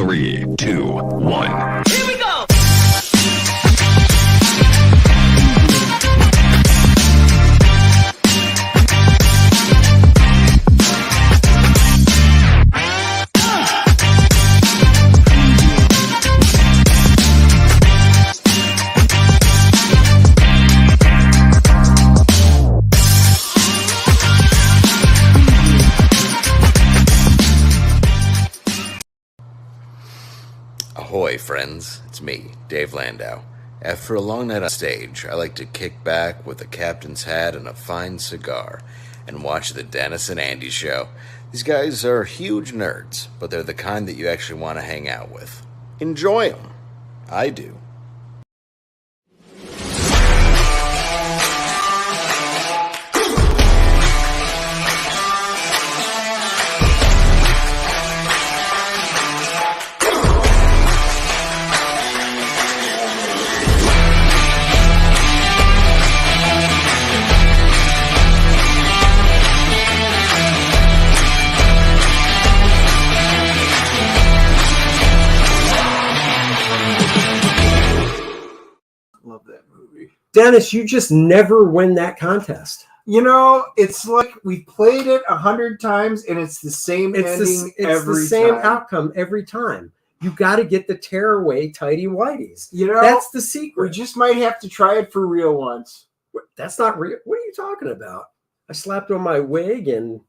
3, 2, 1. Here we go! Ahoy, friends. It's me, Dave Landau. After a long night on stage, I like to kick back with a captain's hat and a fine cigar and watch the Dennis and Andy show. These guys are huge nerds, but they're the kind that you actually want to hang out with. Enjoy them. I do. Dennis, you just never win that contest. You know, it's like we played it 100 times and it's the same ending every the same time. outcome every time. You got to get the tearaway tighty whities. You know, that's the secret. We just might have to try it for real once. That's not real. What are you talking about? I slapped on my wig and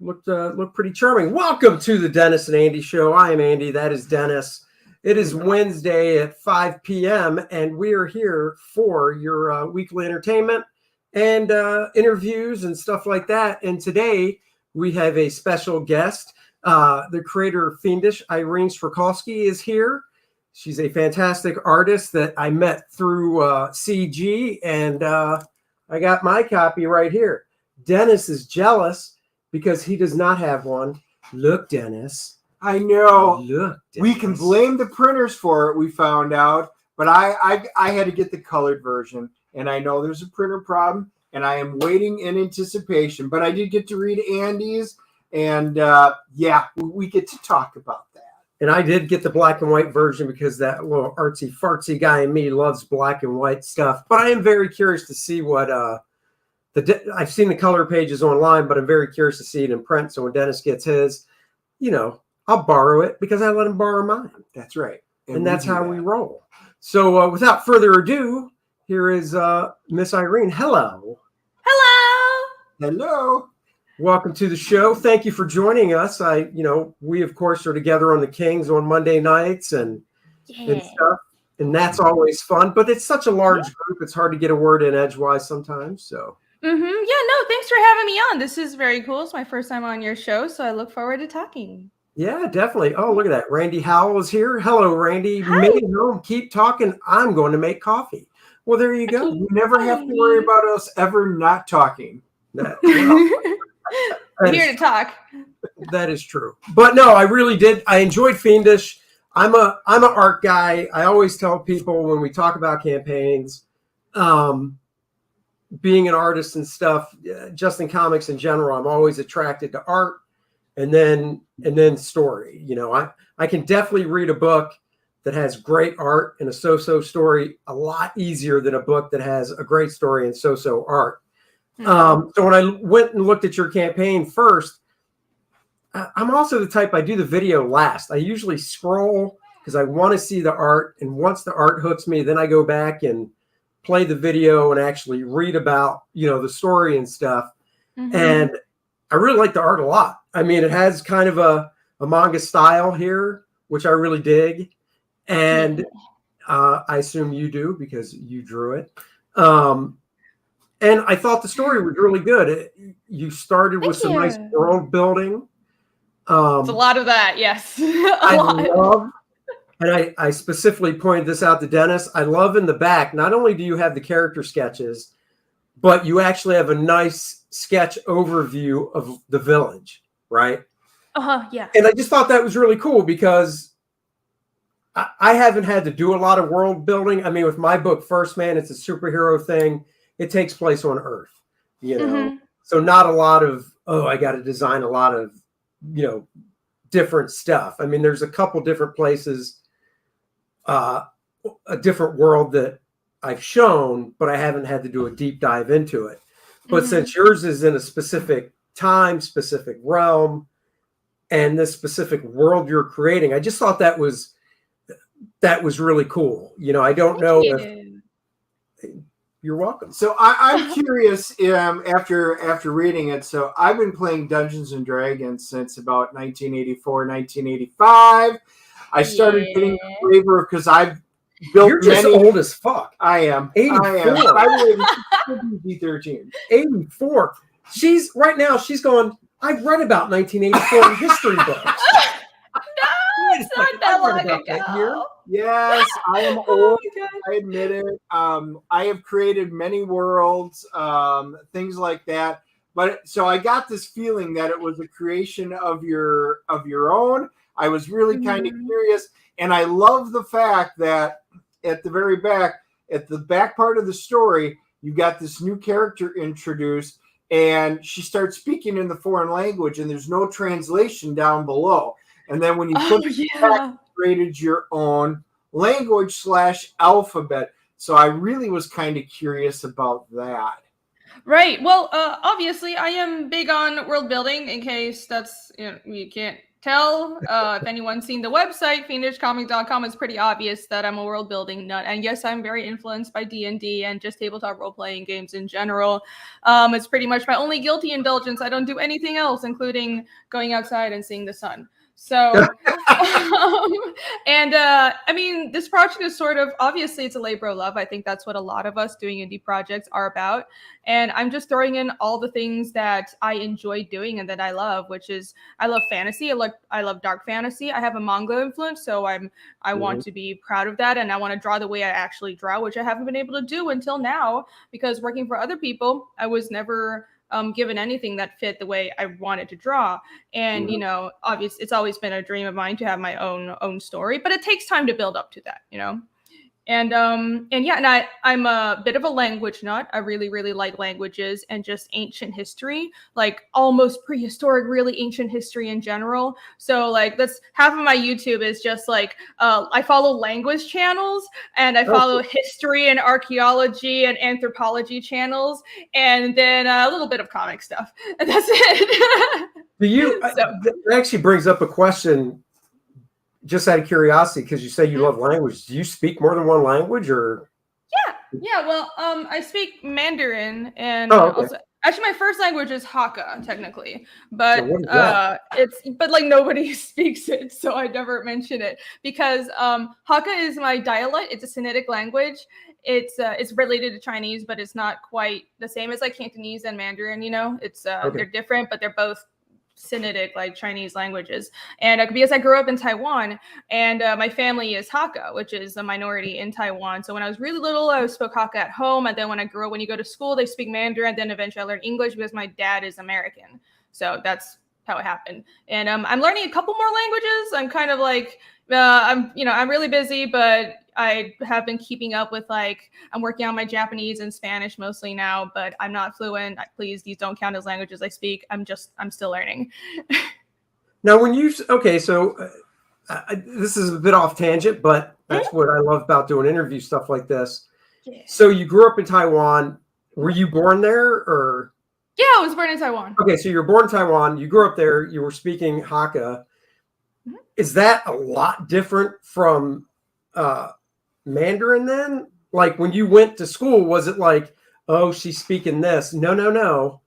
looked pretty charming. Welcome to the Dennis and Andy show. I am Andy. That is Dennis. It is Wednesday at 5 p.m. and we are here for your weekly entertainment and interviews and stuff like that. And today we have a special guest. The creator of FIENDISH, Irene Strychalski, is here. She's a fantastic artist that I met through CG, and I got my copy right here. Dennis is jealous because he does not have one. Look, Dennis. I know. Look, we can blame the printers for it, we found out, but I had to get the colored version, and I know there's a printer problem, and I am waiting in anticipation, but I did get to read Andy's, and yeah, we get to talk about that. And I did get the black and white version because that little artsy fartsy guy in me loves black and white stuff, but I am very curious to see what I've seen the color pages online, but I'm very curious to see it in print. So when Dennis gets his, you know, I'll borrow it because I let him borrow mine. That's right. And that's how we roll. So without further ado, here is Miss Irene. Hello. Hello. Hello. Welcome to the show. Thank you for joining us. We of course are together on the Kings on Monday nights and stuff. And that's always fun, but it's such a large group. It's hard to get a word in edgewise sometimes. So. Yeah, no, thanks for having me on. This is very cool. It's my first time on your show, so I look forward to talking. Yeah, definitely. Oh, look at that. Randy Howell is here. Hello, Randy. Hi. Make it home. Keep talking. I'm going to make coffee. Well, there you go. You never have to worry about us ever not talking. Well, I'm here to talk. That is true. But no, I really did. I enjoyed FIENDISH. I'm an art guy. I always tell people when we talk about campaigns, being an artist and stuff, just in comics in general, I'm always attracted to art. And then story. You know, I can definitely read a book that has great art and a so-so story a lot easier than a book that has a great story and so-so art. So when I went and looked at your campaign first, I'm also the type, I do the video last. I usually scroll because I want to see the art. And once the art hooks me, then I go back and play the video and actually read about, the story and stuff. And I really like the art a lot. I mean, it has kind of a manga style here, which I really dig. And I assume you do because you drew it. And I thought the story was really good. You started with some nice world building. It's a lot of that, yes. And I specifically pointed this out to Dennis. I love in the back, not only do you have the character sketches, but you actually have a nice sketch overview of the village, right? Yeah. And I just thought that was really cool because I haven't had to do a lot of world building. I mean, with my book, First Man, it's a superhero thing. It takes place on Earth, So not a lot of, I got to design a lot of, different stuff. I mean, there's a couple different places, a different world that I've shown, but I haven't had to do a deep dive into it. But since yours is in a specific time, specific realm, and this specific world you're creating, I just thought that was really cool. You know, I don't know if you're welcome. So I'm curious, after reading it. So I've been playing Dungeons and Dragons since about 1984, 1985. I started getting the flavor because I've built. You're just old as fuck. I am. 84. I am. By the way, PG-13. 84. She's going, I've read about 1984 in history books. No, it's not that long ago. Yes, I am old. I admit it. I have created many worlds, things like that. But so I got this feeling that it was a creation of your own. I was really kind of curious, and I love the fact that at the back part of the story, you got this new character introduced, and she starts speaking in the foreign language, and there's no translation down below. And then when you put it back, created your own language / alphabet. So I really was kind of curious about that. Right. Well, obviously, I am big on world building. In case you can't tell, if anyone's seen the website, fiendishcomic.com, it's pretty obvious that I'm a world building nut. And yes, I'm very influenced by D&D and just tabletop role playing games in general. It's pretty much my only guilty indulgence. I don't do anything else, including going outside and seeing the sun. So, I mean, this project is sort of, obviously it's a labor of love. I think that's what a lot of us doing indie projects are about. And I'm just throwing in all the things that I enjoy doing and that I love, which is, I love fantasy. I love dark fantasy. I have a manga influence, so I want to be proud of that. And I want to draw the way I actually draw, which I haven't been able to do until now, because working for other people, I was never given anything that fit the way I wanted to draw. And, you know, obviously it's always been a dream of mine to have my own story, but it takes time to build up to that, you know? And I'm a bit of a language nut. I really, really like languages and just ancient history, like almost prehistoric, really ancient history in general. So like that's half of my YouTube is just like, I follow language channels and I follow history and archaeology and anthropology channels, and then a little bit of comic stuff. And that's it. That actually brings up a question. Just out of curiosity, because you say you love language, do you speak more than one language, or? Yeah. Well, I speak Mandarin, and also, actually, my first language is Hakka, technically, but but like nobody speaks it, so I never mention it because Hakka is my dialect. It's a Sinitic language. It's related to Chinese, but it's not quite the same as like Cantonese and Mandarin. You know, it's they're different, but they're both Sinitic, like Chinese languages. And because I grew up in Taiwan, and my family is Hakka, which is a minority in Taiwan. So when I was really little, I spoke Hakka at home. And then when you go to school, they speak Mandarin. Then eventually I learned English because my dad is American. So that's how it happened. And I'm learning a couple more languages. I'm kind of like, I'm really busy, but I have been keeping up with I'm working on my Japanese and Spanish mostly now, but I'm not fluent. Please, these don't count as languages I speak. I'm still learning. Now, so this is a bit off tangent, but that's what I love about doing interview stuff like this. Yeah. So you grew up in Taiwan. Were you born there, or? Yeah, I was born in Taiwan. Okay, so you're born in Taiwan. You grew up there. You were speaking Hakka. Mm-hmm. Is that a lot different from Mandarin then? Like when you went to school, was it like, oh, she's speaking this? No.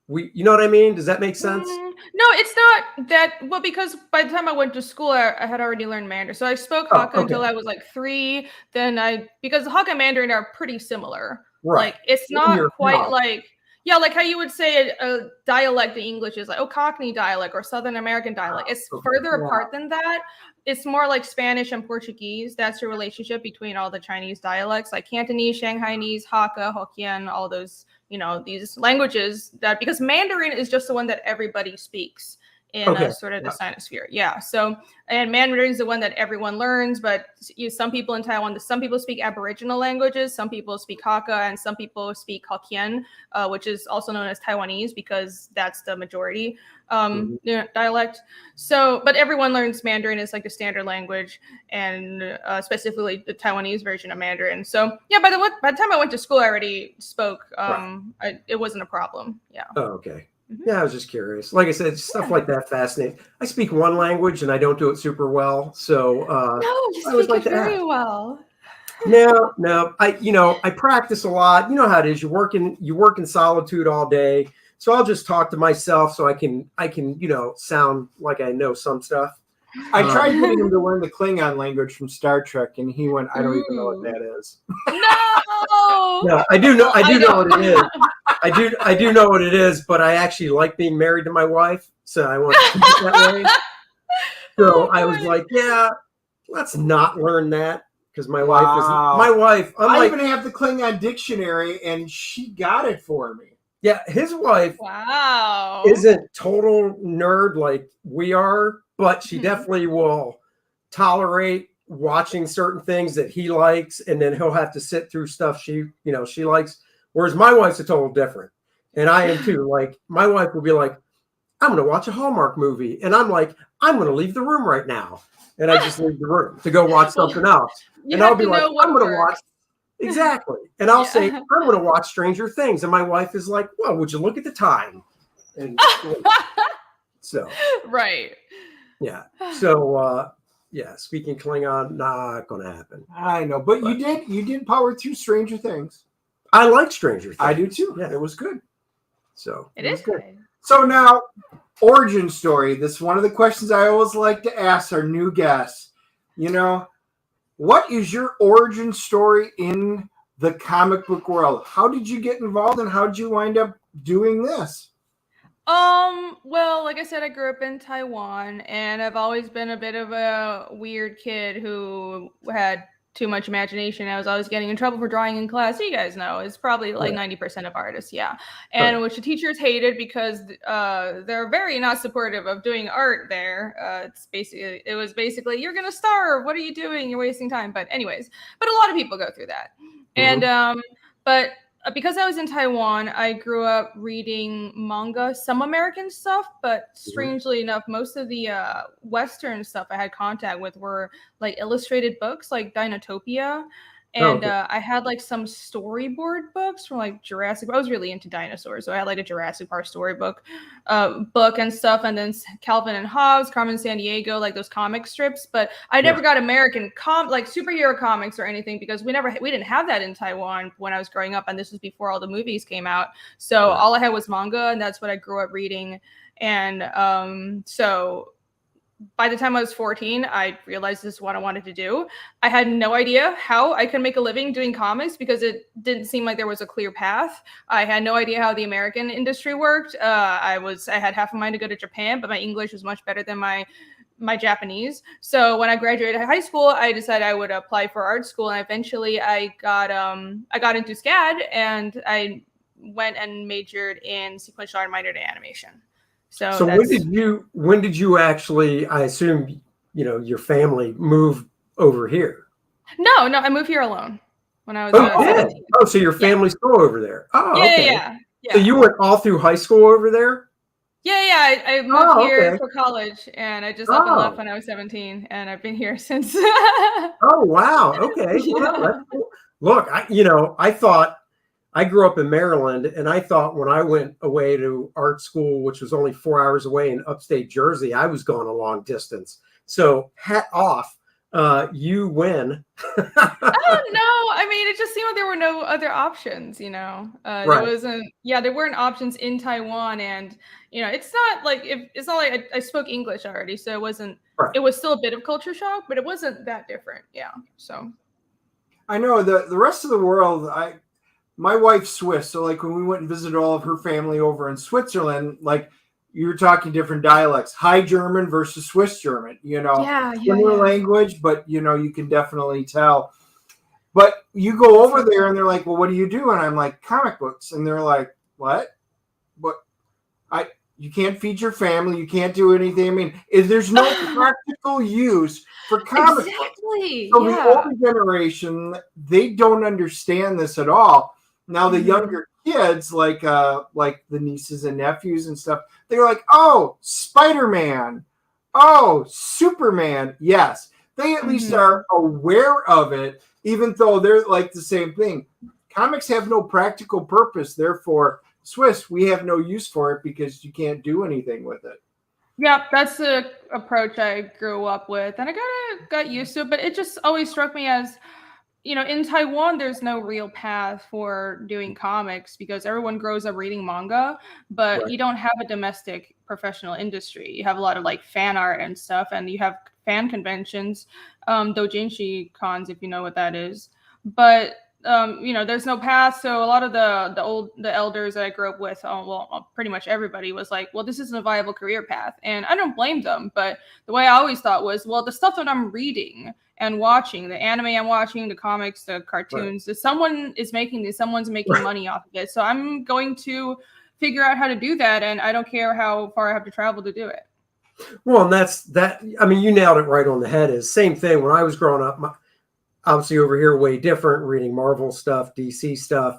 You know what I mean? Does that make sense? No, it's not that. Well, because by the time I went to school, I had already learned Mandarin. So I spoke Hakka until I was like 3. Then because Hakka and Mandarin are pretty similar. Right. Like it's not quite like. Yeah, like how you would say a dialect in English is like, Cockney dialect or Southern American dialect. It's further apart than that. It's more like Spanish and Portuguese. That's the relationship between all the Chinese dialects, like Cantonese, Shanghainese, Hakka, Hokkien, all those, these languages because Mandarin is just the one that everybody speaks. in sort of the Sinosphere. Yeah. So, and Mandarin is the one that everyone learns, but some people in Taiwan, some people speak Aboriginal languages, some people speak Hakka, and some people speak Hokkien, which is also known as Taiwanese because that's the majority dialect. So, but everyone learns Mandarin is like the standard language, and specifically the Taiwanese version of Mandarin. So, yeah, by the time I went to school, I already spoke. It wasn't a problem. Yeah. Oh, okay. Yeah, I was just curious. Like I said, stuff like that fascinating. I speak one language and I don't do it super well. So no, you speak it very well. No. I practice a lot. You know how it is. You work in solitude all day. So I'll just talk to myself so I can sound like I know some stuff. I tried getting him to learn the Klingon language from Star Trek, and he went, "I don't even know what that is." No, I do know what it is. I do know what it is, but I actually like being married to my wife, so I want to keep it that way. So I was like, yeah, let's not learn that because my wife is my wife. I even have the Klingon dictionary, and she got it for me. Yeah, his wife isn't total nerd like we are, but she definitely will tolerate watching certain things that he likes, and then he'll have to sit through stuff she likes. Whereas my wife's a total different, and I am too. Like my wife will be like, "I'm going to watch a Hallmark movie," and I'm like, "I'm going to leave the room right now," and I just leave the room to go watch something else. And I'll be like, "I'm going to watch." Exactly. And I'll say, I'm going to watch Stranger Things. And my wife is like, well, would you look at the time? And so. Right. Yeah. So, speaking Klingon, not going to happen. I know. But you did power through Stranger Things. I like Stranger Things. I do too. Yeah. It was good. So. It is good. So now, origin story. This is one of the questions I always like to ask our new guests. What is your origin story in the comic book world? How did you get involved and how did you wind up doing this? Well, like I said, I grew up in Taiwan and I've always been a bit of a weird kid who had too much imagination. I was always getting in trouble for drawing in class. You guys know, it's probably like 90% of artists. Yeah. And which the teachers hated because they're very not supportive of doing art there. It was basically, you're going to starve. What are you doing? You're wasting time. But anyways, but a lot of people go through that. And, but because I was in Taiwan, I grew up reading manga, some American stuff, but strangely enough, most of the Western stuff I had contact with were like illustrated books like Dinotopia. And I had like some storyboard books from like Jurassic. I was really into dinosaurs, so I had like a Jurassic Park storybook book and stuff. And then Calvin and Hobbes, Carmen Sandiego, like those comic strips. But I never got American like superhero comics or anything because we didn't have that in Taiwan when I was growing up. And this was before all the movies came out. So all I had was manga, and that's what I grew up reading. And so by the time I was 14, I realized this is what I wanted to do. I had no idea how I could make a living doing comics because it didn't seem like there was a clear path. I had no idea how the American industry worked. I had half a mind to go to Japan, but my English was much better than my Japanese. So when I graduated high school, I decided I would apply for art school, and eventually I got into SCAD, and I went and majored in sequential art, minored in animation. So when did you actually, I assume, your family moved over here? No, I moved here alone when I was 17. Oh, so your family's still over there. Oh, okay. Yeah. So you went all through high school over there? Yeah. I moved here for college, and I just up and left when I was 17, and I've been here since. Oh, wow. Okay. Well, that's cool. Look, I thought, I grew up in Maryland, and I thought when I went away to art school, which was only 4 hours away in upstate Jersey, I was going a long distance. So hat off, you win. Oh, no. I mean, it just seemed like there were no other options, There weren't options in Taiwan, and, it's not like I spoke English already, so it wasn't, it was still a bit of culture shock, but it wasn't that different. Yeah. So. I know the rest of the world, my wife's Swiss, so like when we went and visited all of her family over in Switzerland, like you're talking different dialects, High German versus Swiss German, similar language, but you can definitely tell. But you go over there and they're like, well, what do you do? And I'm like, comic books. And they're like, what? But You can't feed your family. You can't do anything. I mean, there's no practical use for comic books. Exactly. So Yeah. the older generation, they don't understand this at all. Now the younger kids, like the nieces and nephews and stuff, they're like, oh, Spider-Man, oh, Superman. Yes, they at least are aware of it, even though they're like the same thing. Comics have no practical purpose, therefore, Swiss, we have no use for it because you can't do anything with it. Yeah, that's the approach I grew up with, and I kind of got used to it. But it just always struck me as, in Taiwan, there's no real path for doing comics because everyone grows up reading manga, but you don't have a domestic professional industry. You have a lot of like fan art and stuff, and you have fan conventions, doujinshi cons, if you know what that is. But there's no path. So a lot of the elders that I grew up with, pretty much everybody was like, well, this isn't a viable career path. And I don't blame them. But the way I always thought was, well, the stuff that I'm reading and watching, the anime I'm watching, the comics, the cartoons, someone is making this, someone's making money off of it. So I'm going to figure out how to do that. And I don't care how far I have to travel to do it. Well, and that's that. I mean, you nailed it right on the head. Is same thing when I was growing up. Obviously over here, way different, reading Marvel stuff, DC stuff.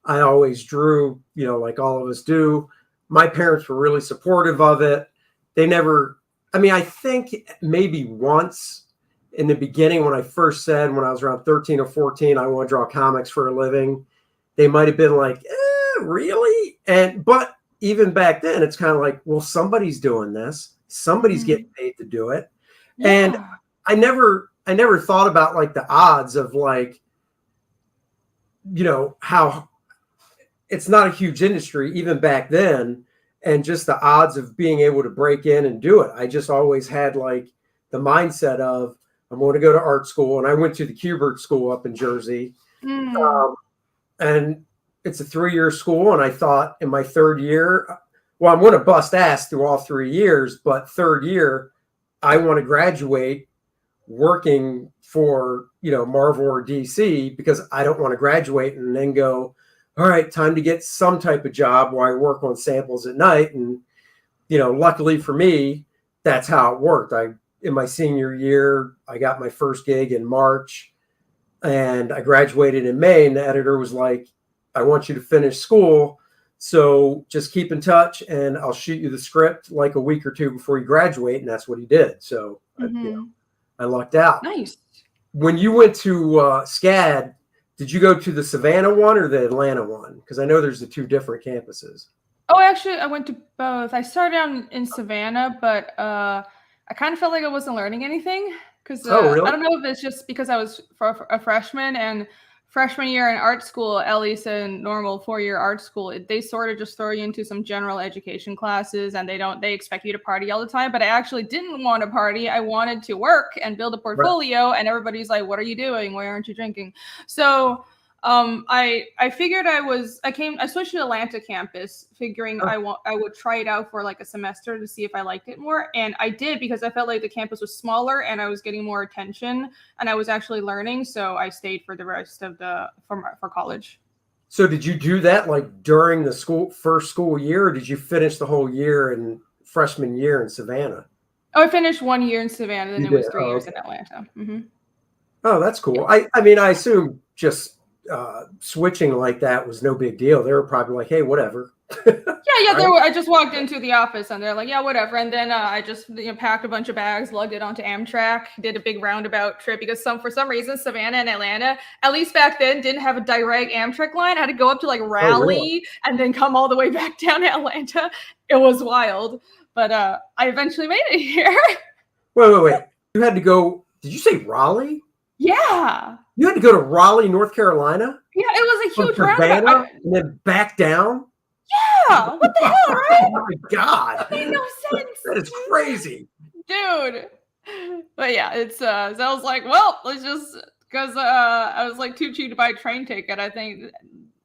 I always drew, like all of us do. My parents were really supportive of it. They never, I think maybe once in the beginning when I first said when I was around 13 or 14, I want to draw comics for a living, they might have been like, really? But even back then, it's kind of like, well, somebody's doing this. Somebody's getting paid to do it. Yeah. And I never thought about like the odds of like, how it's not a huge industry even back then. And just the odds of being able to break in and do it. I just always had like the mindset of, I'm going to go to art school. And I went to the Kubert School up in Jersey. And it's a 3-year school. And I thought in my third year, well, I'm going to bust ass through all 3 years, but third year, I want to graduate working for, Marvel or DC, because I don't want to graduate and then go, all right, time to get some type of job where I work on samples at night. And, luckily for me, that's how it worked. In my senior year, I got my first gig in March and I graduated in May, and the editor was like, I want you to finish school. So just keep in touch and I'll shoot you the script like a week or two before you graduate. And that's what he did. So I lucked out. Nice. When you went to SCAD, did you go to the Savannah one or the Atlanta one? Because I know there's the two different campuses. Oh, actually, I went to both. I started out in Savannah, but I kind of felt like I wasn't learning anything because really? I don't know if it's just because I was a freshman, and freshman year in art school, at least in normal 4-year art school, they sort of just throw you into some general education classes, and they expect you to party all the time. But I actually didn't want to party. I wanted to work and build a portfolio, and everybody's like, what are you doing? Why aren't you drinking? So I figured I switched to Atlanta campus figuring I would try it out for like a semester to see if I liked it more. And I did, because I felt like the campus was smaller and I was getting more attention and I was actually learning. So I stayed for the rest of for college. So did you do that like during the first school year, or did you finish the whole year in freshman year in Savannah? Oh, I finished 1 year in Savannah, then it was 3 years in Atlanta. Mm-hmm. Oh, that's cool. I assume just switching like that was no big deal. They were probably like, hey, whatever. Yeah. I just walked into the office and they're like, yeah, whatever. And then I just packed a bunch of bags, lugged it onto Amtrak, did a big roundabout trip because for some reason Savannah and Atlanta, at least back then, didn't have a direct Amtrak line. I had to go up to like Raleigh and then come all the way back down to Atlanta. It was wild, but I eventually made it here. Wait. You had to go. Did you say Raleigh? Yeah. You had to go to Raleigh, North Carolina? Yeah, it was a huge roundabout. And then back down? Yeah, what the hell, right? Oh my God. That made no sense. That is crazy. Dude. But yeah, it's so I was like, well, let's just, because I was like too cheap to buy a train ticket. I think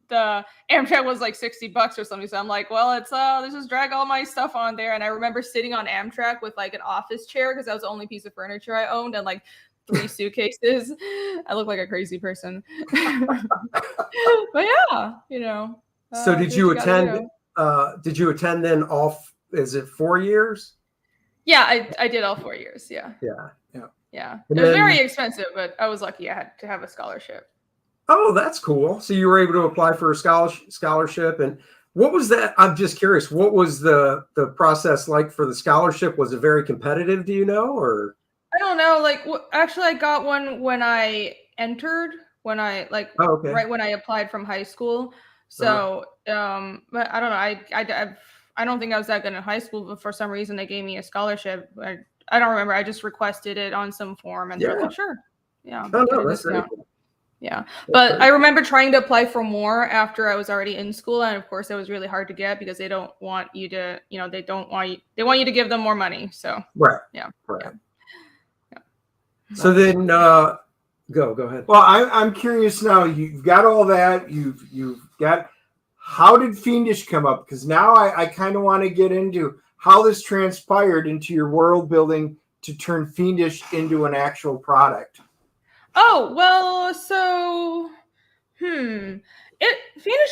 the Amtrak was like $60 or something. So I'm like, well, let's just drag all my stuff on there. And I remember sitting on Amtrak with like an office chair because that was the only piece of furniture I owned, and like 3 suitcases. I look like a crazy person. But yeah, So did you attend? Did you attend then all is it 4 years? Yeah, I did all 4 years. Yeah. Yeah. Yeah. And It was then- very expensive, but I was lucky I had to have a scholarship. Oh, that's cool. So you were able to apply for a scholarship. And what was that? I'm just curious. What was the process like for the scholarship? Was it very competitive? Do you know? Or I don't know. Like, actually, I got one when I entered, oh, okay. right when I applied from high school. So, but I don't know. I don't think I was that good in high school, but for some reason they gave me a scholarship. I don't remember. I just requested it on some form, and they're like, sure, yeah, Oh, get no, a that's very discount. cool. Yeah, but I remember trying to apply for more after I was already in school, and of course, it was really hard to get because they don't want you to, they want you to give them more money. So, Right. yeah, Right. yeah. So then, go ahead. Well, I'm curious now. You've got all that. You've got. How did Fiendish come up? Because now I kind of want to get into how this transpired into your world building to turn Fiendish into an actual product. Oh, well, so Fiendish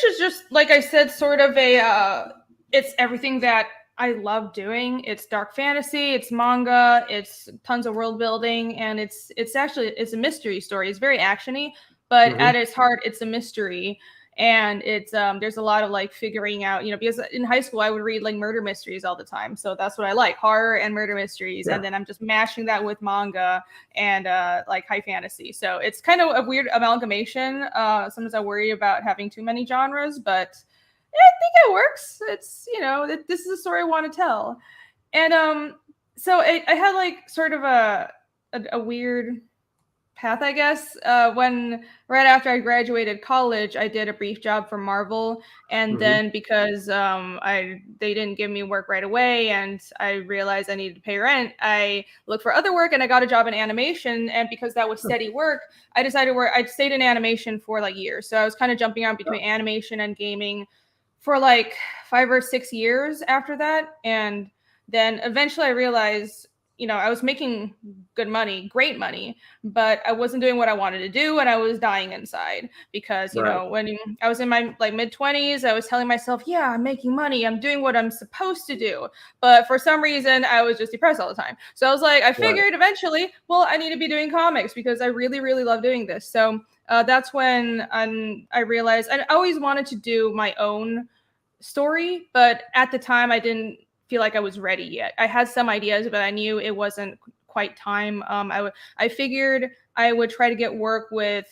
is just, like I said, sort of it's everything that I love doing. It's dark fantasy, it's manga, it's tons of world building, and it's a mystery story. It's very actiony, but at its heart, it's a mystery. And it's there's a lot of like figuring out, because in high school I would read like murder mysteries all the time. So that's what I like, horror and murder mysteries. Yeah. And then I'm just mashing that with manga and like high fantasy. So it's kind of a weird amalgamation. Sometimes I worry about having too many genres, but I think it works. It's, this is a story I want to tell. And so I had like sort of a weird path, I guess. When right after I graduated college, I did a brief job for Marvel, and then because they didn't give me work right away, and I realized I needed to pay rent, I looked for other work, and I got a job in animation. And because that was steady work, I decided I'd stayed in animation for like years. So I was kind of jumping around between animation and gaming for like 5 or 6 years after that, and then eventually I realized, I was making good money, great money, but I wasn't doing what I wanted to do, and I was dying inside because, when I was in my like mid-20s, I was telling myself, yeah, I'm making money, I'm doing what I'm supposed to do. But for some reason, I was just depressed all the time. So I was like, I figured eventually, well, I need to be doing comics because I really, really love doing this. So that's when I realized I always wanted to do my own story, but at the time I didn't feel like I was ready yet. I had some ideas, but I knew it wasn't quite time. I figured I would try to get work with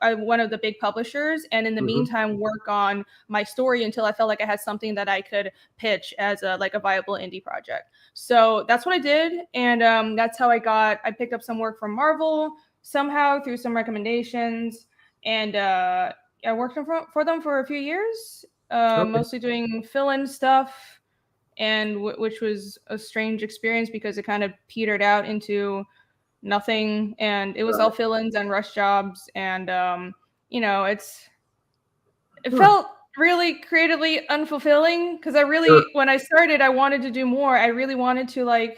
one of the big publishers, and in the meantime work on my story until I felt like I had something that I could pitch as a viable indie project. So that's what I did, and that's how I picked up some work from Marvel somehow through some recommendations, and I worked for them for a few years, mostly doing fill-in stuff. And which was a strange experience because it kind of petered out into nothing, and it was all fill-ins and rush jobs, and it felt really creatively unfulfilling because when I started, I wanted to do more. I really wanted to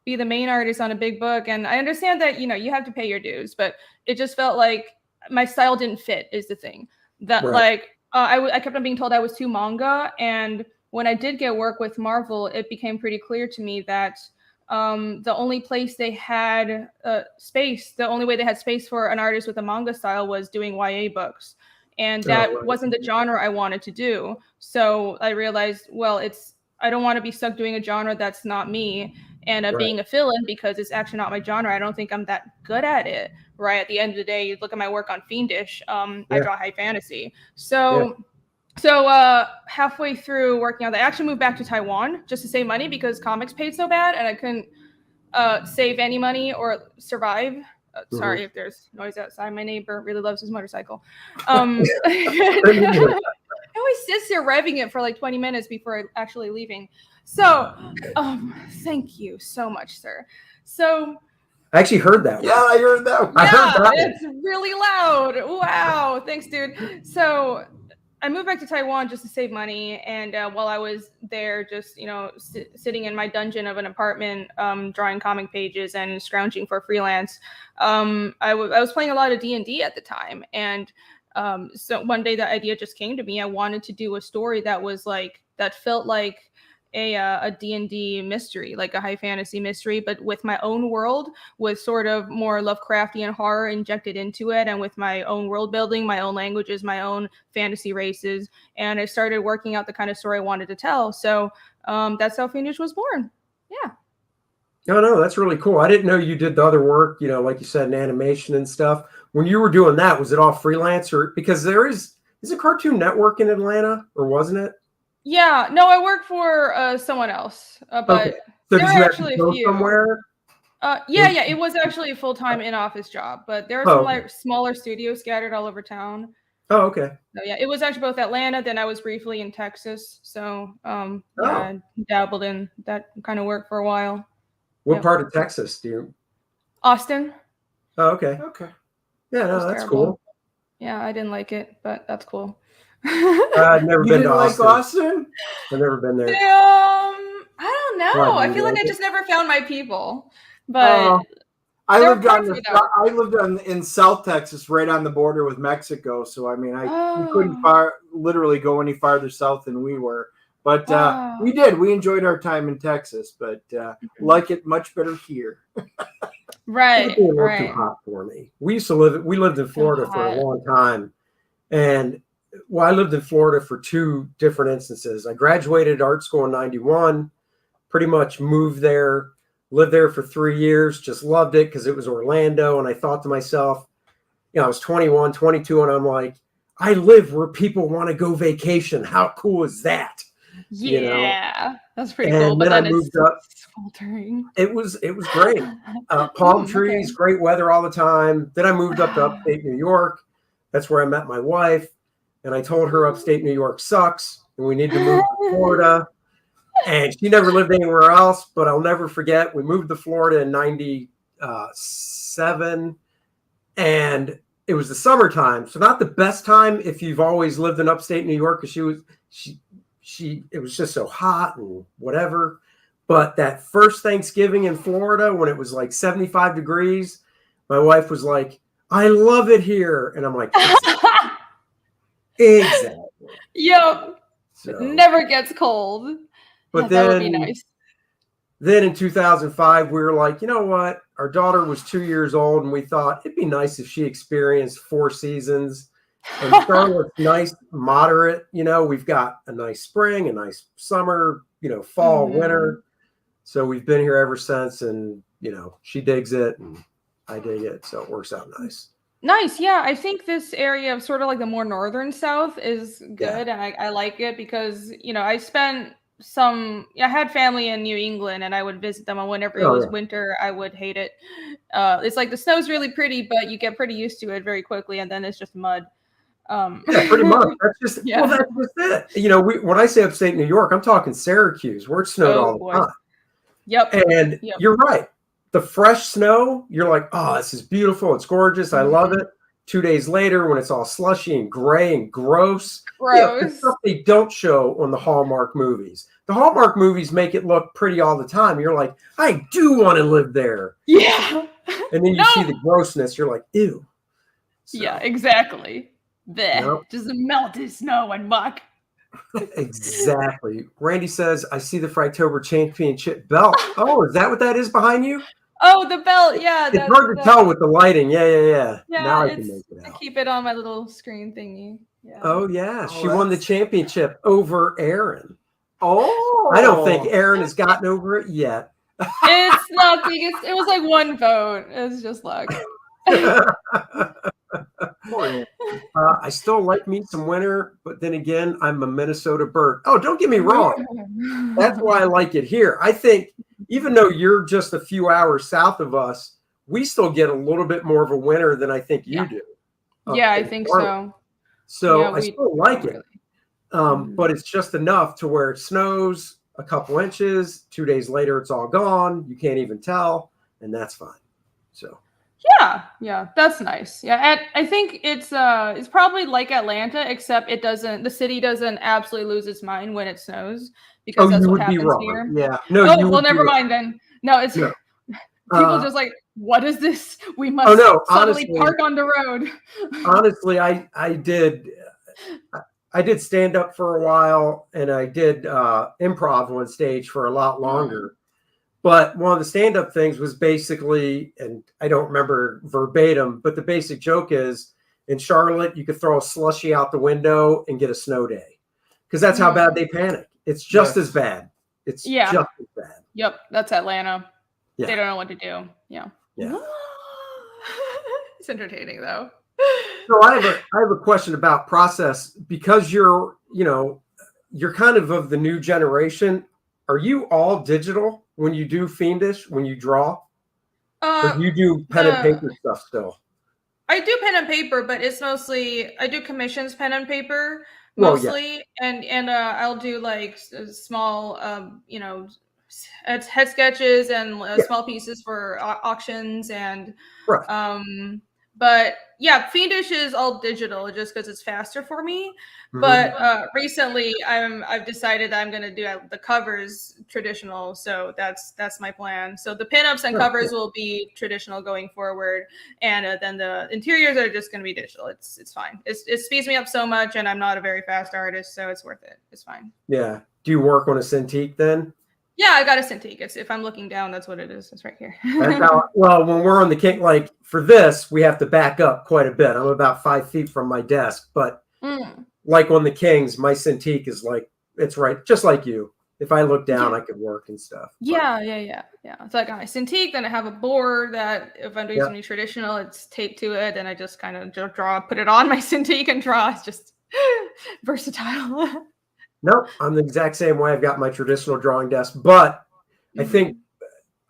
be the main artist on a big book, and I understand that you have to pay your dues, but it just felt like my style didn't fit is the thing that I kept on being told I was too manga. And when I did get work with Marvel, it became pretty clear to me that the only place they had the only way they had space for an artist with a manga style was doing YA books. And that wasn't the genre I wanted to do. So I realized, well, I don't want to be stuck doing a genre that's not me, and being a fill-in because it's actually not my genre. I don't think I'm that good at it. Right. At the end of the day, you look at my work on Fiendish. I draw high fantasy. So halfway through working on that, I actually moved back to Taiwan just to save money because comics paid so bad and I couldn't save any money or survive. Sorry if there's noise outside. My neighbor really loves his motorcycle. He always sits there revving it for like 20 minutes before actually leaving. So thank you so much, sir. So I actually heard that one. Yeah, I heard that one. I heard that it's really loud. Wow. Thanks, dude. So I moved back to Taiwan just to save money. And while I was there, just, sitting in my dungeon of an apartment, drawing comic pages and scrounging for freelance, I was playing a lot of D&D at the time. And so one day that idea just came to me. I wanted to do a story that was that felt like a D&D mystery, like a high fantasy mystery, but with my own world, with sort of more Lovecraftian horror injected into it, and with my own world building, my own languages, my own fantasy races. And I started working out the kind of story I wanted to tell. So that's how Fiendish was born. Yeah. No, that's really cool. I didn't know you did the other work, you know, like you said, in animation and stuff. When you were doing that, was it all freelance, or because is a Cartoon Network in Atlanta, or wasn't it? Yeah, no, I work for someone else, but Okay. So there did are you have actually to a go few. somewhere? Yeah, it was actually a full-time in-office job, but there are some like smaller studios scattered all over town. Oh, okay. So yeah, it was actually both Atlanta, then I was briefly in Texas. So yeah, I dabbled in that kind of work for a while. What part of Texas do you? Austin. Oh, okay. Okay. Yeah, no, that's terrible. cool. Yeah, I didn't like it, but that's cool. I've never been to Austin. Like Austin? I've never been there. I don't know. I feel like I just never found my people. But I lived in South Texas, right on the border with Mexico. So I mean, we couldn't literally go any farther south than we were. But we did. We enjoyed our time in Texas, but like it much better here. Right. It's a little too hot for me. We lived in Florida for a long time, and I lived in Florida for two different instances. I graduated art school in '91, pretty much moved there, lived there for 3 years, just loved it because it was Orlando. And I thought to myself, you know, I was 21, 22, and I'm like, I live where people want to go vacation. How cool is that? Yeah, you know? That's pretty cool. But then I moved up. Sweltering. It was great. Palm trees, great weather all the time. Then I moved up to upstate New York. That's where I met my wife. And I told her upstate New York sucks and we need to move to Florida. And she never lived anywhere else, but I'll never forget. We moved to Florida in '97, and it was the summertime. So not the best time if you've always lived in upstate New York, because it was just so hot and whatever. But that first Thanksgiving in Florida, when it was like 75 degrees, my wife was like, I love it here. And I'm like, exactly. Yep. So, it never gets cold. But that would be nice. Then in 2005, we were like, you know what? Our daughter was 2 years old, and we thought it'd be nice if she experienced 4 seasons. And Charlotte's nice, moderate. You know, we've got a nice spring, a nice summer, you know, fall, winter. So we've been here ever since, and, you know, she digs it, and I dig it. So it works out nice. Nice. Yeah. I think this area of sort of like the more northern South is good. And I like it because, you know, I had family in New England and I would visit them, and whenever it was winter, I would hate it. It's like the snow's really pretty, but you get pretty used to it very quickly, and then it's just mud. Yeah, pretty much. That's just that's just it. You know, when I say upstate New York, I'm talking Syracuse, where it snowed all the time. Yep. And you're right. The fresh snow, you're like, oh, this is beautiful. It's gorgeous. I love it. 2 days later, when it's all slushy and gray and gross, the stuff they don't show on the Hallmark movies. The Hallmark movies make it look pretty all the time. You're like, I do want to live there. Yeah. And then you see the grossness. You're like, ew. So, yeah, exactly. Just melted snow and muck. Exactly. Randy says, I see the Frighttober Championship belt. Oh, is that what that is behind you? Oh, the belt. Yeah. It's hard to tell with the lighting. Yeah. Now I can make it out. I keep it on my little screen thingy. Yeah. Oh, yeah. She won the championship over Aaron. Oh. I don't think Aaron has gotten over it yet. It's nothing. It was like one vote. It's just luck. I still like me some winter, but then again, I'm a Minnesota bird. Oh, don't get me wrong. That's why I like it here. I think even though you're just a few hours south of us, we still get a little bit more of a winter than I think you do. Yeah, I think so. So I still like it. But it's just enough to where it snows a couple inches. 2 days later, it's all gone. You can't even tell, and that's fine. So. Yeah, that's nice. Yeah, I think it's probably like Atlanta, except the city doesn't absolutely lose its mind when it snows, because that's what happens here. Yeah. No, never mind then. No, it's people just like, what is this? We must suddenly park on the road. Honestly, I did. I did stand up for a while, and I did improv on stage for a lot longer. But one of the stand up things was basically, and I don't remember verbatim, but the basic joke is in Charlotte, you could throw a slushie out the window and get a snow day because that's how bad they panic. It's just as bad. It's just as bad. Yep. That's Atlanta. Yeah. They don't know what to do. Yeah. Yeah. It's entertaining though. So I have a question about process because you're kind of the new generation. Are you all digital when you do Fiendish, when you draw? Or do you do pen and paper stuff still? I do pen and paper, but it's mostly I do commissions pen and paper mostly, and I'll do like small head sketches and small pieces for auctions and but yeah, Fiendish is all digital just because it's faster for me. But recently, I've decided that I'm going to do the covers traditional, so that's my plan. So the pinups and covers will be traditional going forward, and then the interiors are just going to be digital. It's fine. It speeds me up so much, and I'm not a very fast artist, so it's worth it. It's fine. Yeah. Do you work on a Cintiq then? Yeah, I got a Cintiq. If I'm looking down, that's what it is. It's right here. Well, when we're on the King, like for this, we have to back up quite a bit. I'm about 5 feet from my desk, but like on the Kings, my Cintiq is like, it's right, just like you. If I look down, I could work and stuff. Yeah. So I got my Cintiq, then I have a board that if I'm doing something traditional, it's taped to it, and I just kind of draw, put it on my Cintiq and draw. It's just versatile. Nope, I'm the exact same way. I've got my traditional drawing desk, but I think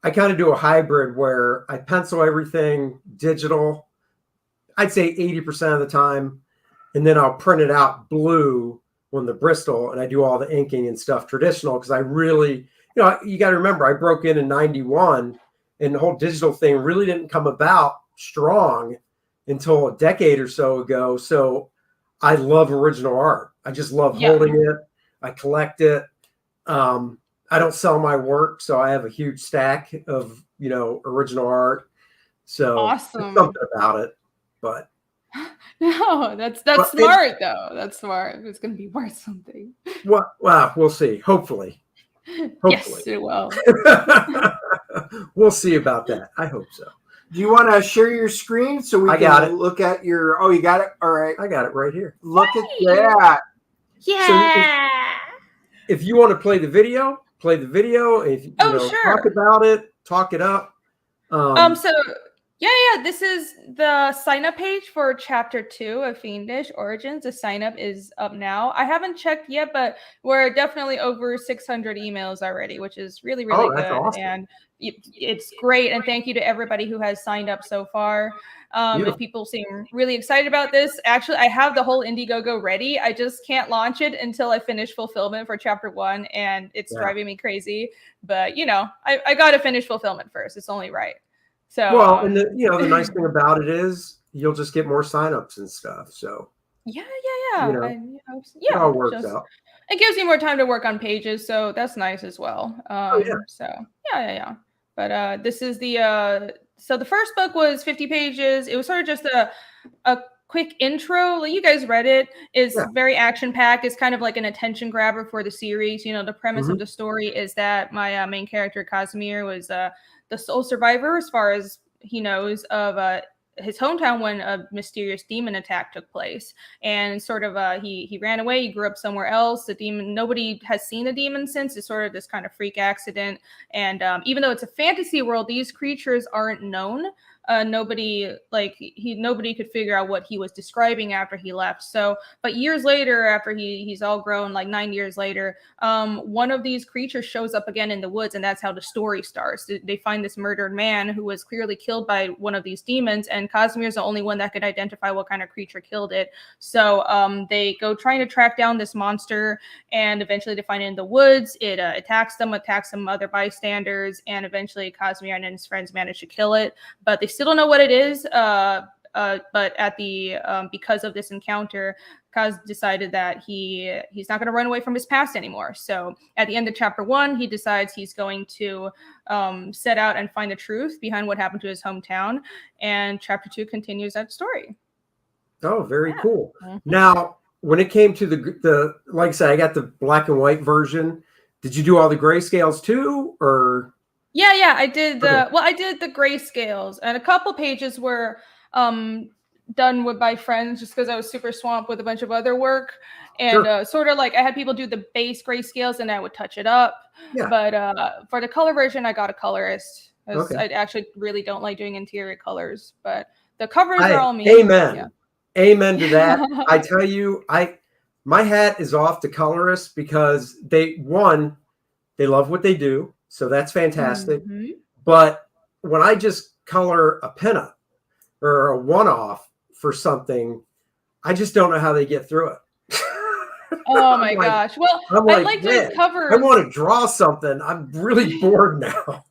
I kind of do a hybrid where I pencil everything digital. I'd say 80% of the time, and then I'll print it out blue on the Bristol, and I do all the inking and stuff traditional because I really, you got to remember, I broke in 91, and the whole digital thing really didn't come about strong until a decade or so ago. So I love original art. I just love holding it. I collect it. I don't sell my work, so I have a huge stack of original art. So awesome. Something about it, but no, that's smart though. That's smart. It's going to be worth something. Well, we'll see. Hopefully. Yes, it will. We'll see about that. I hope so. Do you want to share your screen so we can look at your? Oh, you got it. All right, I got it right here. Look at that. Yeah. So if you want to play the video. If talk about it, talk it up. So this is the sign up page for chapter 2 of Fiendish Origins. The sign up is up now. I haven't checked yet, but we're definitely over 600 emails already, which is really, really good. Awesome. And it's great. And thank you to everybody who has signed up so far. And people seem really excited about this. Actually, I have the whole Indiegogo ready. I just can't launch it until I finish fulfillment for chapter 1, and it's driving me crazy. But I got to finish fulfillment first. It's only right. So and the nice thing about it is you'll just get more signups and stuff. So yeah. It all works out. It gives you more time to work on pages, so that's nice as well. So yeah. But this is the so the first book was 50 pages. It was sort of just a quick intro. Like you guys read it. It's very action packed. It's kind of like an attention grabber for the series. The premise of the story is that my main character Casimir was the sole survivor, as far as he knows, of his hometown when a mysterious demon attack took place. And sort of he ran away. He grew up somewhere else. The demon, nobody has seen the demon since. It's sort of this kind of freak accident. And even though it's a fantasy world, these creatures aren't known. Nobody could figure out what he was describing after he left. So, but years later, after he's all grown, like 9 years later, one of these creatures shows up again in the woods, and that's how the story starts. They find this murdered man who was clearly killed by one of these demons, and Casimir's the only one that could identify what kind of creature killed it. So they go trying to track down this monster, and eventually they find it in the woods. It attacks some other bystanders, and eventually Casimir and his friends manage to kill it. But they still don't know what it is. But at the because of this encounter, Kaz decided that he's not going to run away from his past anymore. So at the end of chapter 1, he decides he's going to set out and find the truth behind what happened to his hometown. And chapter 2 continues that story. Oh, very cool. Now, when it came to the like I said, I got the black and white version. Did you do all the grayscales too, or? Yeah, I did the Okay. well, I did the grayscales, and a couple pages were done with my friends just because I was super swamped with a bunch of other work. And Sure. sort of like I had people do the base grayscales and I would touch it up. Yeah. But for the color version, I got a colorist because Okay. I actually really don't like doing interior colors. But the covers are I all me. amen. Yeah. Amen to that. I tell you, my hat is off to colorists because they love what they do, so that's fantastic. Mhm. But when I just color a pinup or a one-off for something, I just don't know how they get through it. Oh I'm my like, gosh. Well, I'm I like, like doing man, I covers. want to draw something. I'm really bored now.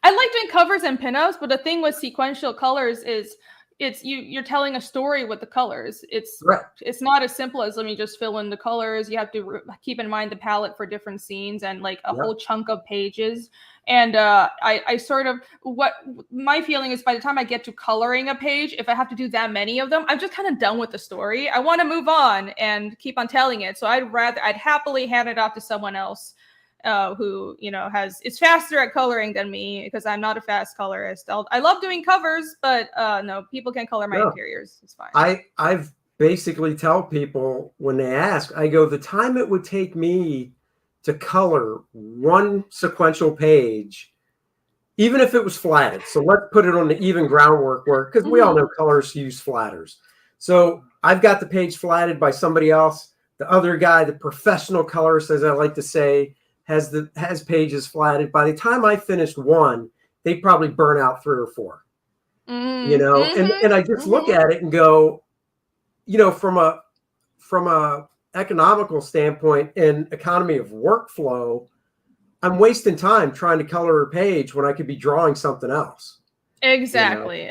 I like doing covers and pinups, but the thing with sequential colors is you're telling a story with the colors. Right. It's not as simple as let me just fill in the colors. You have to keep in mind the palette for different scenes and like a whole Yep. chunk of pages. And I sort of what my feeling is by the time I get to coloring a page, if I have to do that many of them, I'm just kind of done with the story. I want to move on and keep on telling it. So I'd happily hand it off to someone else who is faster at coloring than me because I'm not a fast colorist. I love doing covers, but no, people can color my No. interiors. It's fine. I've basically tell people when they ask, I go, the time it would take me to color one sequential page, even if it was flatted. So let's put it on the even groundwork work, because we all know colorists use flatters. So I've got the page flatted by somebody else. The other guy, the professional colorist, as I like to say, has pages flatted. By the time I finished one, they probably burn out 3 or 4. And I just look at it and go, from a economical standpoint and economy of workflow, I'm wasting time trying to color a page when I could be drawing something else. Exactly.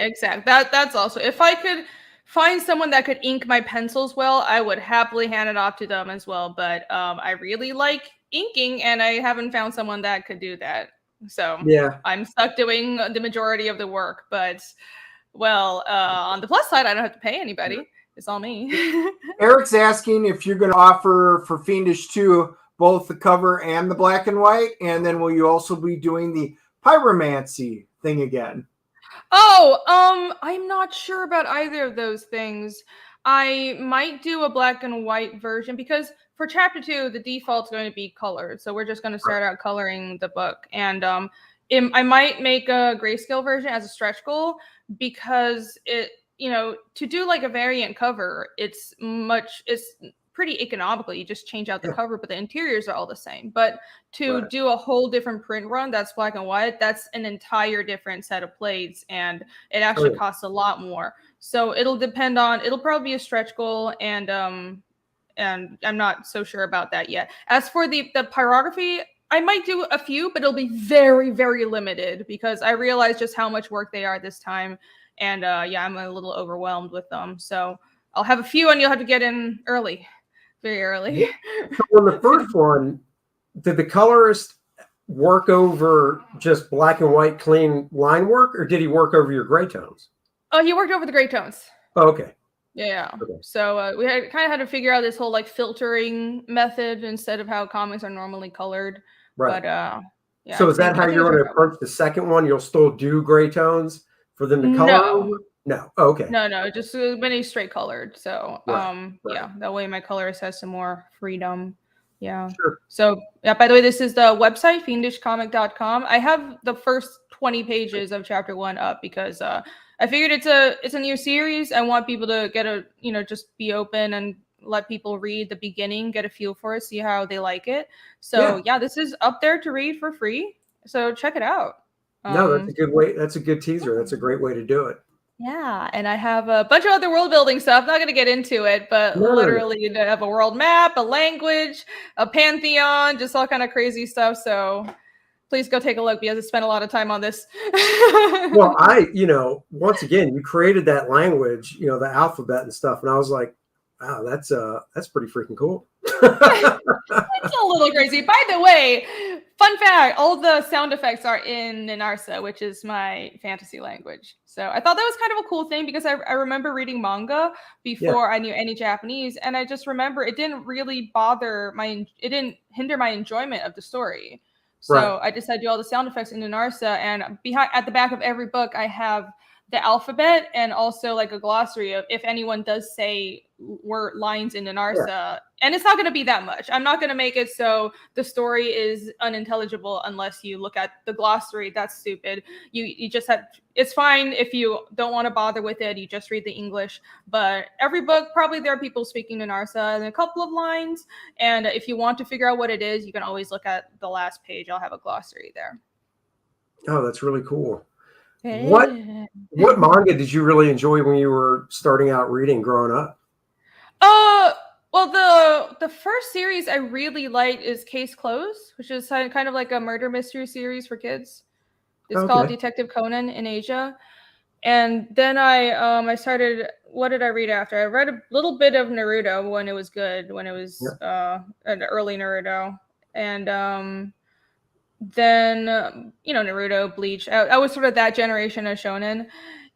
That's also, if I could find someone that could ink my pencils well, I would happily hand it off to them as well. But I really like inking, and I haven't found someone that could do that. So Yeah. I'm stuck doing the majority of the work. But well, on the plus side, I don't have to pay anybody. It's all me. Eric's asking if you're going to offer for Fiendish 2 both the cover and the black and white, and then will you also be doing the pyromancy thing again? Oh, I'm not sure about either of those things. I might do a black and white version because for chapter 2, the default's going to be colored. So we're just going to start out coloring the book. And I might make a grayscale version as a stretch goal because to do like a variant cover, it's pretty economical. You just change out the cover, but the interiors are all the same. But to do a whole different print run that's black and white, that's an entire different set of plates, and it actually costs a lot more. So it'll probably be a stretch goal, and I'm not so sure about that yet. As for the pyrography, I might do a few, but it'll be very, very limited because I realize just how much work they are this time. And I'm a little overwhelmed with them. So I'll have a few, and you'll have to get in early. Very early. So on the first one, did the colorist work over just black and white clean line work, or did he work over your gray tones? Oh, he worked over the gray tones. Oh, okay. Yeah. Okay. So we had to figure out this whole like filtering method instead of how comics are normally colored. Right. But So is that how you're going to approach the second one? You'll still do gray tones for them to color over? No. Oh, okay. No, just many straight colored. So yeah, that way my colorist has some more freedom. Yeah. Sure. So yeah, by the way, this is the website, fiendishcomic.com. I have the first 20 pages of chapter 1 up because I figured it's a new series. I want people to get just be open and let people read the beginning, get a feel for it, see how they like it. So yeah, this is up there to read for free. So check it out. No, that's a good way. That's a good teaser. That's a great way to do it. Yeah, and I have a bunch of other world building stuff. Not going to get into it, but literally you have a world map, a language, a pantheon, just all kind of crazy stuff. So please go take a look because I spent a lot of time on this. Well, once again, you created that language, the alphabet and stuff, and I was like, wow, that's pretty freaking cool. It's a little crazy. By the way, Fun fact, all the sound effects are in Ninarsa, which is my fantasy language. So I thought that was kind of a cool thing because I remember reading manga before I knew any Japanese. And I just remember it didn't really it didn't hinder my enjoyment of the story. So Right. I decided to do all the sound effects in Ninarsa. And at the back of every book, I have the alphabet and also like a glossary of if anyone does say word lines in Ninarsa, and it's not going to be that much. I'm not going to make it so the story is unintelligible unless you look at the glossary. That's stupid. You just have, it's fine if you don't want to bother with it. You just read the English. But every book, probably there are people speaking Ninarsa and a couple of lines. And if you want to figure out what it is, you can always look at the last page. I'll have a glossary there. Oh, that's really cool. What manga did you really enjoy when you were starting out reading growing up? Well, the first series I really liked is Case Closed, which is kind of like a murder mystery series for kids. It's called Detective Conan in Asia. And then I started, what did I read after? I read a little bit of Naruto when it was good, when it was an early Naruto. And then Naruto, Bleach. I was sort of that generation of shonen.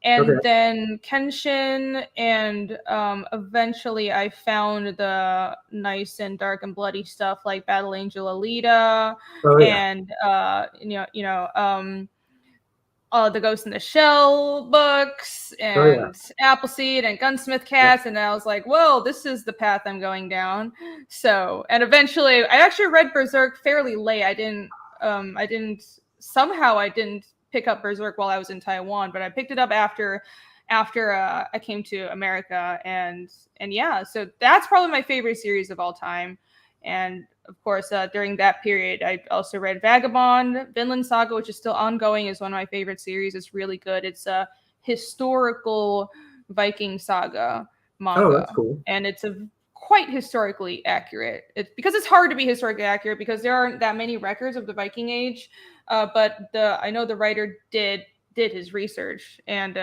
And then Kenshin, and eventually I found the nice and dark and bloody stuff like Battle Angel Alita, and the Ghost in the Shell books, and Appleseed and Gunsmith Cats, and I was like, "Whoa, this is the path I'm going down." So, and eventually, I actually read Berserk fairly late. I didn't pick up Berserk while I was in Taiwan, but I picked it up after I came to America, and yeah, so that's probably my favorite series of all time. And of course, during that period, I also read Vagabond. Vinland Saga, which is still ongoing, is one of my favorite series. It's really good. It's a historical Viking saga manga. Oh, that's cool. And it's quite historically accurate. It's because it's hard to be historically accurate because there aren't that many records of the Viking Age. But I know the writer did his research, and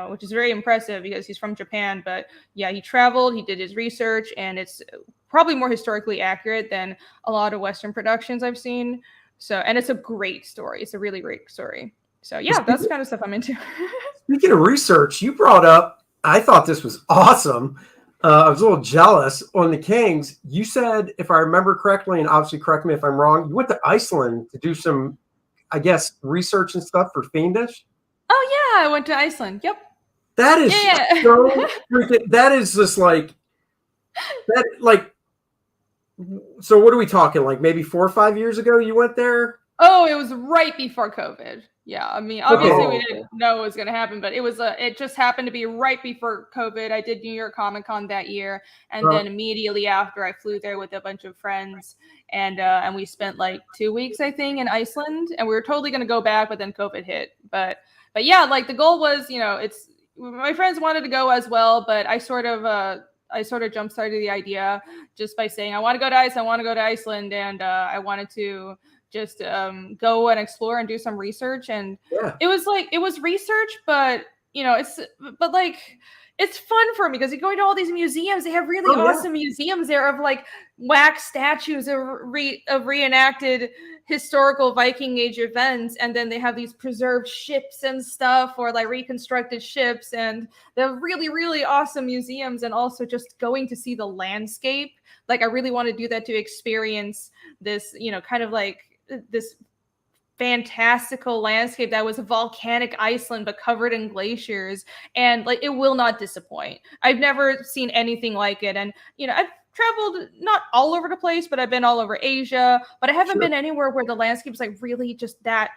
which is very impressive because he's from Japan. But yeah, he traveled, he did his research, and it's probably more historically accurate than a lot of Western productions I've seen. So, and it's a great story. It's a really great story. So yeah, that's the kind of stuff I'm into. Speaking of research, you brought up, I thought this was awesome. I was a little jealous on the Kings. You said, if I remember correctly, and obviously correct me if I'm wrong, you went to Iceland to do some, I guess, research and stuff for Fiendish. Oh yeah, I went to Iceland. Yep. That is so freaking, that is just like that. Like, so what are we talking? Like maybe 4 or 5 years ago, you went there? Oh, it was right before COVID. Yeah, I mean, obviously we didn't know it was going to happen, but it just happened to be right before COVID. I did New York Comic Con that year, and then immediately after, I flew there with a bunch of friends, and we spent like 2 weeks, I think, in Iceland, and we were totally going to go back, but then COVID hit. But yeah, like the goal was, it's my friends wanted to go as well, but I sort of jump started the idea just by saying I want to go to Iceland, and I wanted to just go and explore and do some research. And it was research, but it's fun for me because you're going to all these museums. They have really awesome museums there of like wax statues of reenacted historical Viking Age events, and then they have these preserved ships and stuff, or like reconstructed ships, and they're really, really awesome museums. And also just going to see the landscape. Like I really want to do that to experience this, kind of like this fantastical landscape that was a volcanic Iceland but covered in glaciers, and like it will not disappoint. I've never seen anything like it. And I've traveled not all over the place, but I've been all over Asia, but I haven't been anywhere where the landscape is like really just that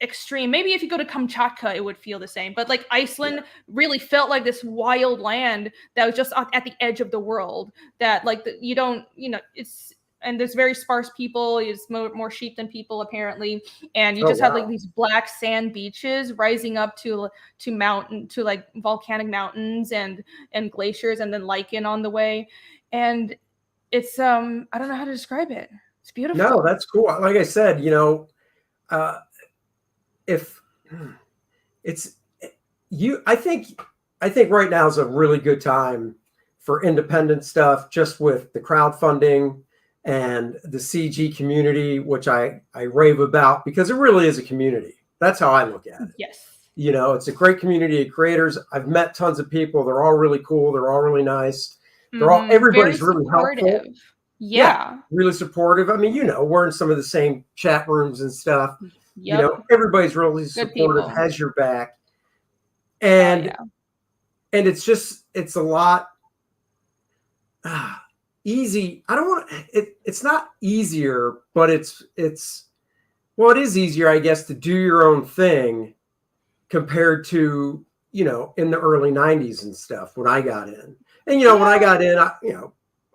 extreme. Maybe if you go to Kamchatka it would feel the same, but like Iceland really felt like this wild land that was just at the edge of the world, that like it's, and there's very sparse people. It's more sheep than people apparently, and you just have like these black sand beaches rising up to like volcanic mountains and glaciers, and then lichen on the way. And it's I don't know how to describe it. It's beautiful. No, that's cool. Like I said, if it's you, I think right now is a really good time for independent stuff, just with the crowdfunding and the CG community, which I rave about because it really is a community. That's how I look at it. Yes. You know, it's a great community of creators. I've met tons of people. They're all really cool. They're all really nice. They're all, everybody's Very really helpful. supportive. Yeah. Really supportive. I mean, you know, we're in some of the same chat rooms and stuff. Yep. You know, everybody's really supportive, has your back. And and it's just, it's a lot easy. I don't want it's not easier, but it's well, it is easier, I guess, to do your own thing compared to, you know, in the early 90s and stuff when I got in. And, you know, when I got in,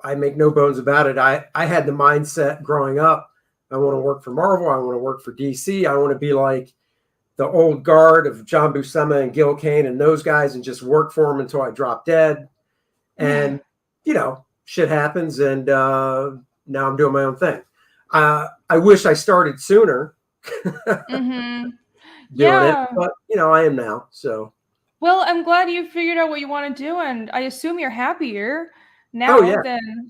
I make no bones about it. I had the mindset growing up, I want to work for Marvel. I want to work for DC. I want to be like the old guard of John Buscema and Gil Kane and those guys and just work for them until I drop dead. And, you know, shit happens. And now I'm doing my own thing. I wish I started sooner doing it, but, you know, I am now. So. Well, I'm glad you figured out what you want to do, and I assume you're happier now than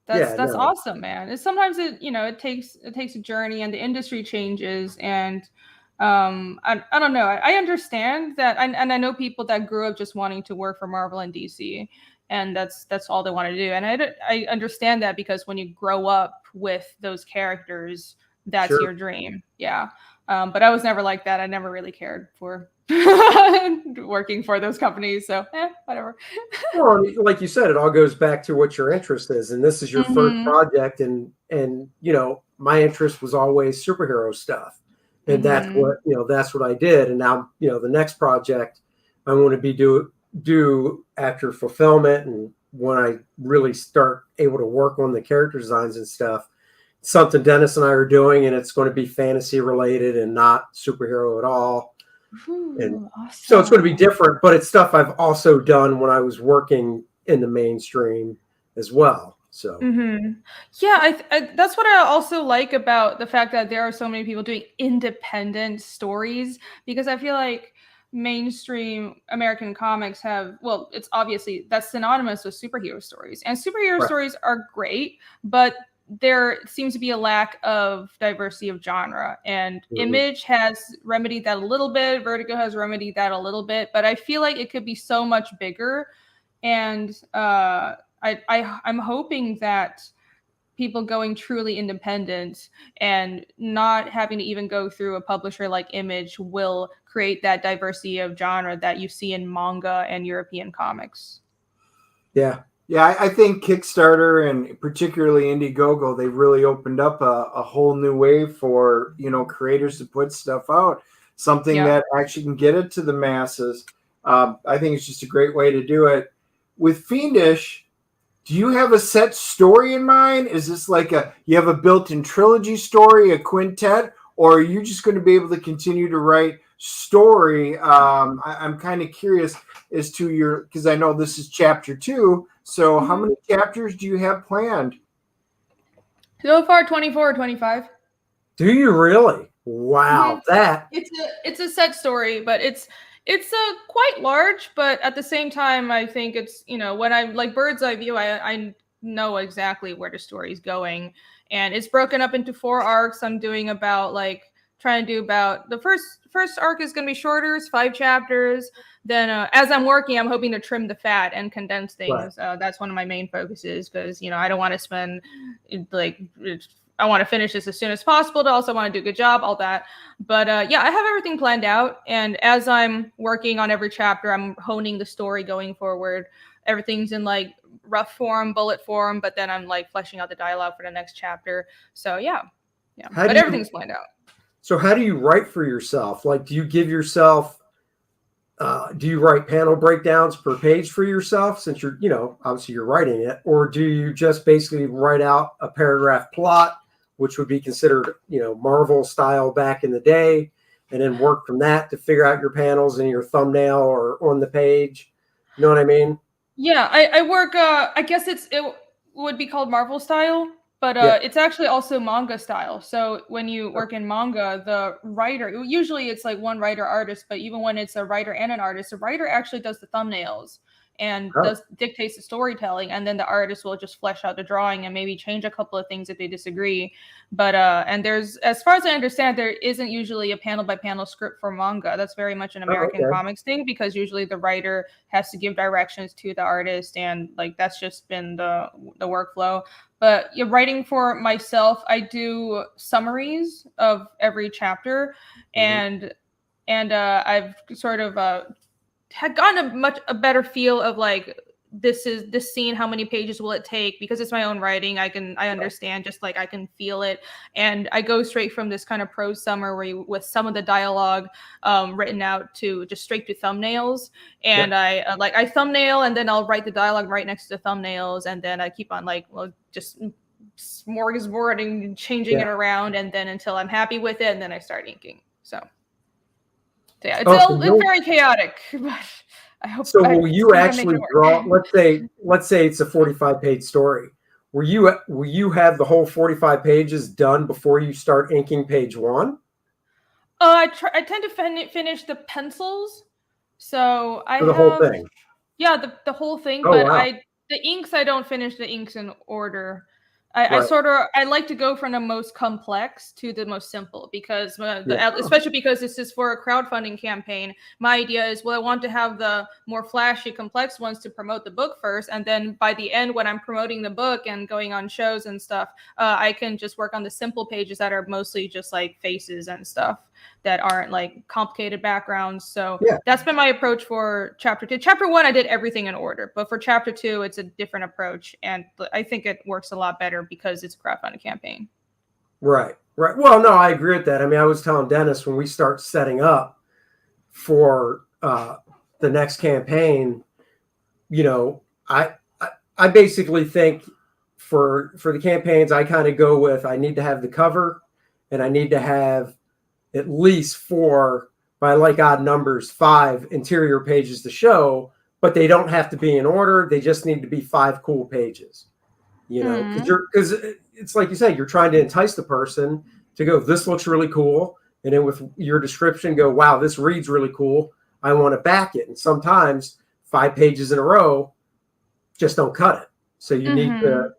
That's awesome, man. It's sometimes it takes a journey, and the industry changes, and I don't know. I understand that, and I know people that grew up just wanting to work for Marvel and DC, and that's all they want to do. And I understand that because when you grow up with those characters, that's your dream. Yeah. But I was never like that. I never really cared for working for those companies. So whatever. Well, like you said, it all goes back to what your interest is. And this is your first project. And, you know, my interest was always superhero stuff. And that's what I did. And now, you know, the next project I want to be do after fulfillment. And when I really start able to work on the character designs and stuff, something Dennis and I are doing, and it's going to be fantasy related and not superhero at all. And awesome. So it's going to be different, but it's stuff I've also done when I was working in the mainstream as well. So yeah, that's what I also like about the fact that there are so many people doing independent stories, because I feel like mainstream American comics have, well, it's obviously that's synonymous with superhero stories, and superhero stories are great, but there seems to be a lack of diversity of genre, and Image has remedied that a little bit. Vertigo has remedied that a little bit, but I feel like it could be so much bigger. And I'm hoping that people going truly independent and not having to even go through a publisher like Image will create that diversity of genre that you see in manga and European comics. Yeah, I think Kickstarter and particularly Indiegogo, they've really opened up a whole new way for, you know, creators to put stuff out, something that actually can get it to the masses. I think it's just a great way to do it. With Fiendish, do you have a set story in mind? Is this like you have a built-in trilogy story, a quintet, or are you just going to be able to continue to write story? I'm kind of curious as to because I know this is chapter 2. So how many chapters do you have planned? So far, 24 or 25. Do you really? Wow, that it's a set story, but it's quite large. But at the same time, I think it's, you know, when I like bird's eye view, I know exactly where the story's going, and it's broken up into 4 arcs. I'm doing trying to do about the first arc is going to be shorter, it's 5 chapters. Then as I'm working, I'm hoping to trim the fat and condense things. That's one of my main focuses, because, you know, I don't want to spend I want to finish this as soon as possible. To also want to do a good job, all that. But yeah, I have everything planned out. And as I'm working on every chapter, I'm honing the story going forward. Everything's in like rough form, bullet form, but then I'm like fleshing out the dialogue for the next chapter. So yeah. But everything's planned out. So how do you write for yourself? Like, do you give yourself, do you write panel breakdowns per page for yourself, since you're, you know, obviously you're writing it, or do you just basically write out a paragraph plot, which would be considered, you know, Marvel style back in the day, and then work from that to figure out your panels and your thumbnail or on the page? You know what I mean? Yeah, I work, I guess it would be called Marvel style. But it's actually also manga style. So when you work in manga, the writer, usually it's like one writer artist, but even when it's a writer and an artist, the writer actually does the thumbnails. and dictates the storytelling, and then the artist will just flesh out the drawing and maybe change a couple of things if they disagree. But and there's, as far as I understand, there isn't usually a panel by panel script for manga. That's very much an American comics thing, because usually the writer has to give directions to the artist, and like that's just been the workflow. But writing for myself, I do summaries of every chapter, and I've sort of had gotten a better feel of like, this scene, how many pages will it take, because it's my own writing. I understand, just like I can feel it, and I go straight from this kind of prose summary with some of the dialogue written out to just straight to thumbnails, and I thumbnail, and then I'll write the dialogue right next to the thumbnails, and then I keep on just smorgasbording and changing it around, and then until I'm happy with it, and then I start inking. So yeah, it's very chaotic, but I hope. So will you actually draw? Let's say it's a 45-page story. Will you have the whole 45 pages done before you start inking page 1? I tend to finish the pencils, so I For the whole thing. Yeah, the whole thing. Oh, but wow. The inks, I don't finish the inks in order. I like to go from the most complex to the most simple, because especially because this is for a crowdfunding campaign. My idea is, I want to have the more flashy, complex ones to promote the book first, and then by the end, when I'm promoting the book and going on shows and stuff, I can just work on the simple pages that are mostly just like faces and stuff that aren't like complicated backgrounds. So that's been my approach for chapter 2. Chapter 1, I did everything in order, but for chapter 2, it's a different approach, and I think it works a lot better because it's a crowdfunding campaign. Right. Well, no, I agree with that. I mean, I was telling Dennis, when we start setting up for the next campaign, I basically think for the campaigns, I kind of go with, I need to have the cover, and I need to have at least 4, by like odd numbers, 5 interior pages to show, but they don't have to be in order. They just need to be 5 cool pages, because it's like you say, you're trying to entice the person to go, this looks really cool. And then with your description, go, wow, this reads really cool. I want to back it. And sometimes 5 pages in a row just don't cut it. So you need to,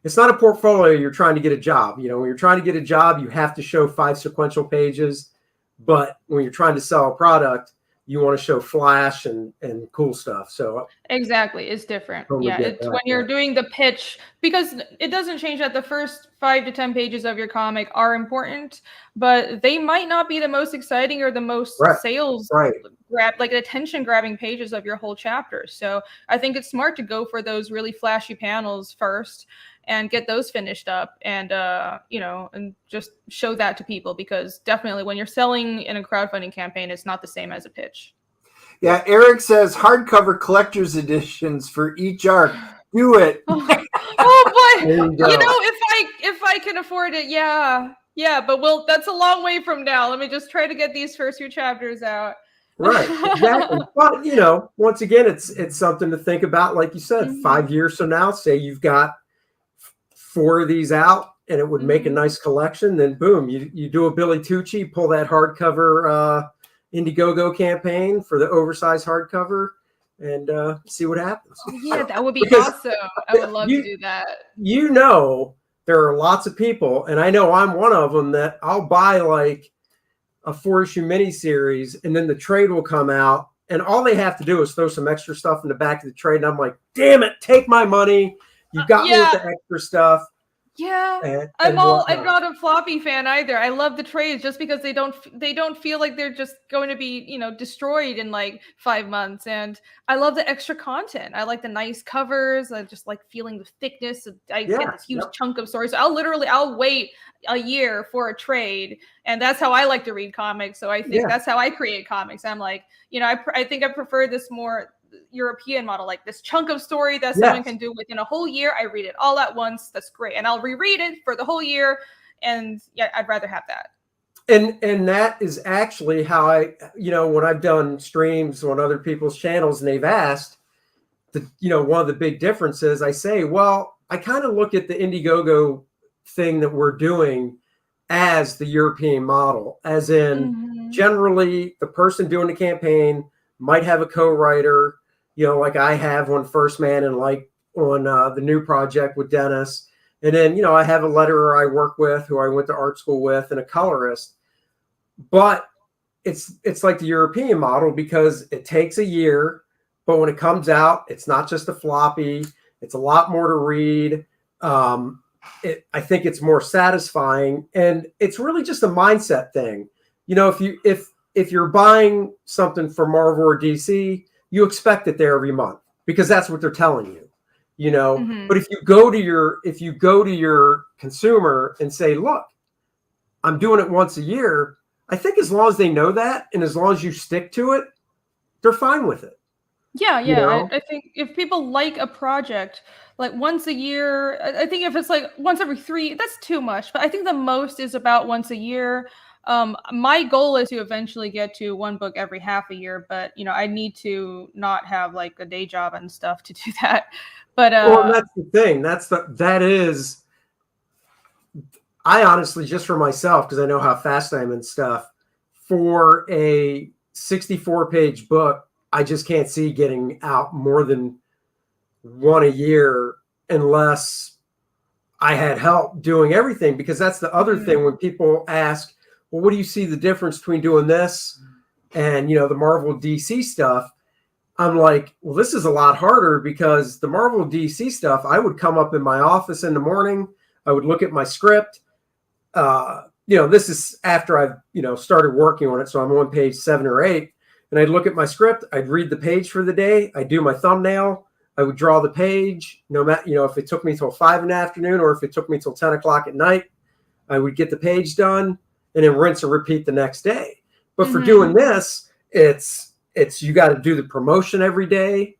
it's not a portfolio. You're trying to get a job. When you're trying to get a job, you have to show 5 sequential pages. But when you're trying to sell a product, you want to show flash and cool stuff. So exactly, it's different. It's when you're doing the pitch, because it doesn't change that the first 5 to 10 pages of your comic are important, but they might not be the most exciting or the most sales grab, like attention grabbing pages of your whole chapter. So I think it's smart to go for those really flashy panels first and get those finished up, and and just show that to people, because definitely when you're selling in a crowdfunding campaign, it's not the same as a pitch. Yeah, Eric says hardcover collector's editions for each arc. Do it. Oh boy. If I can afford it, yeah, but that's a long way from now. Let me just try to get these first few chapters out. Right, exactly. But once again, it's something to think about. Like you said, 5 years from now, say you've got 4 of these out, and it would make a nice collection. Then boom, you do a Billy Tucci, pull that hardcover Indiegogo campaign for the oversized hardcover, and see what happens. Yeah, that would be awesome. I would love to do that. There are lots of people, and I know I'm one of them, that I'll buy like a 4-issue miniseries, and then the trade will come out, and all they have to do is throw some extra stuff in the back of the trade, and I'm like, damn it, take my money. You got me with the extra stuff. Yeah, I'm not a floppy fan either. I love the trades just because they don't feel like they're just going to be destroyed in like 5 months. And I love the extra content. I like the nice covers. I just like feeling the thickness. I get this huge chunk of stories. So I'll wait a year for a trade, and that's how I like to read comics. So I think that's how I create comics. I'm like, I think I prefer this more European model, like this chunk of story that someone can do within a whole year. I read it all at once. That's great. And I'll reread it for the whole year. And I'd rather have that. And that is actually how I, when I've done streams on other people's channels and they've asked, one of the big differences, I say, well, I kind of look at the Indiegogo thing that we're doing as the European model, as in generally the person doing the campaign might have a co-writer, like I have on First Man and like on the new project with Dennis. And then, I have a letterer I work with who I went to art school with and a colorist. But it's like the European model because it takes a year, but when it comes out, it's not just a floppy. It's a lot more to read. I think it's more satisfying, and it's really just a mindset thing. If you're buying something from Marvel or DC, you expect it there every month because that's what they're telling you. But if you go to your consumer and say, look, I'm doing it once a year, I think as long as they know that and as long as you stick to it, they're fine with it. Yeah. I think if people like a project like once a year, I think if it's like once every 3, that's too much. But I think the most is about once a year. My goal is to eventually get to 1 book every half a year, but I need to not have like a day job and stuff to do that. But well, that's the thing. I honestly, just for myself, because I know how fast I am and stuff, for a 64-page book, I just can't see getting out more than 1 a year unless I had help doing everything. Because that's the other thing when people ask, well, what do you see the difference between doing this and, the Marvel DC stuff? I'm like, well, this is a lot harder because the Marvel DC stuff, I would come up in my office in the morning. I would look at my script. This is after I've, started working on it. So I'm on page 7 or 8 and I'd look at my script. I'd read the page for the day. I'd do my thumbnail. I would draw the page no matter, if it took me till 5 in the afternoon or if it took me till 10 o'clock at night, I would get the page done and then rinse and repeat the next day. But for doing this, it's you got to do the promotion every day,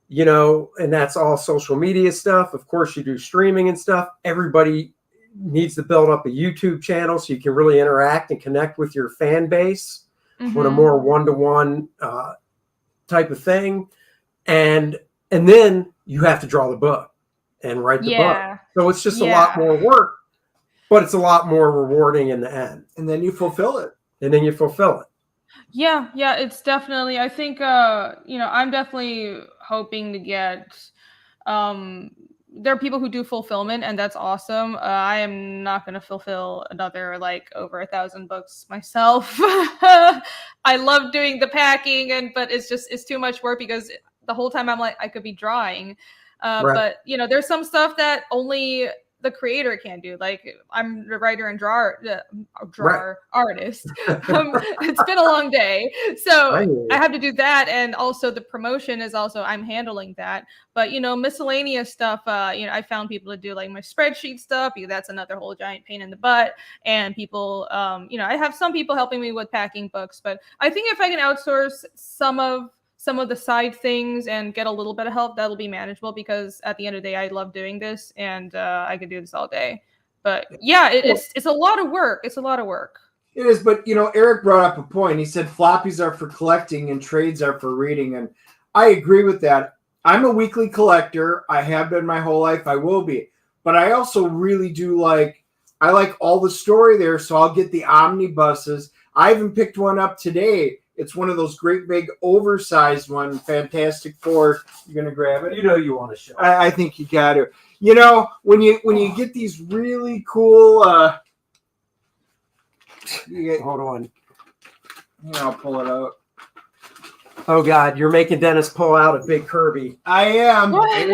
and that's all social media stuff. Of course, you do streaming and stuff. Everybody needs to build up a YouTube channel so you can really interact and connect with your fan base on a more one-to-one type of thing. And then you have to draw the book and write the book. So it's just a lot more work, but it's a lot more rewarding in the end. And then you fulfill it. Yeah, it's definitely, I think, I'm definitely hoping to get, there are people who do fulfillment and that's awesome. I am not going to fulfill another, like, over 1,000 books myself. I love doing the packing but it's too much work because the whole time I'm like, I could be drawing. But, there's some stuff that only the creator can do. Like I'm the writer and artist. It's been a long day, so I have to do that, and also the promotion is also I'm handling that. But miscellaneous stuff. I found people to do like my spreadsheet stuff because that's another whole giant pain in the butt. And people, I have some people helping me with packing books, but I think if I can outsource some of the side things and get a little bit of help, that'll be manageable because at the end of the day, I love doing this and I could do this all day. But yeah, it's a lot of work. It's a lot of work. It is, but Eric brought up a point. He said floppies are for collecting and trades are for reading. And I agree with that. I'm a weekly collector. I have been my whole life. I will be. But I also really do I like all the story there. So I'll get the omnibuses. I even picked one up today. It's one of those great big oversized one, Fantastic Four. You're gonna grab it. You want to show. I think you got to. When you get these really cool. Hold on. I'll pull it out. Oh God, you're making Dennis pull out a big Kirby. I am. Look at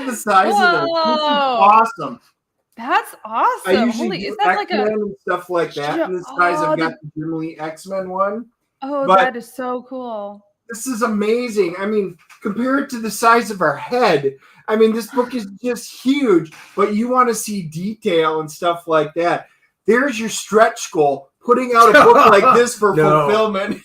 the size of it. This is awesome. That's awesome. I usually do X-Men and stuff like that. And this guy's I've got the Jim Lee X-Men one. Oh, that is so cool. This is amazing. I mean, compare it to the size of our head. I mean, this book is just huge, but you want to see detail and stuff like that. There's your stretch goal, putting out a book like this for fulfillment.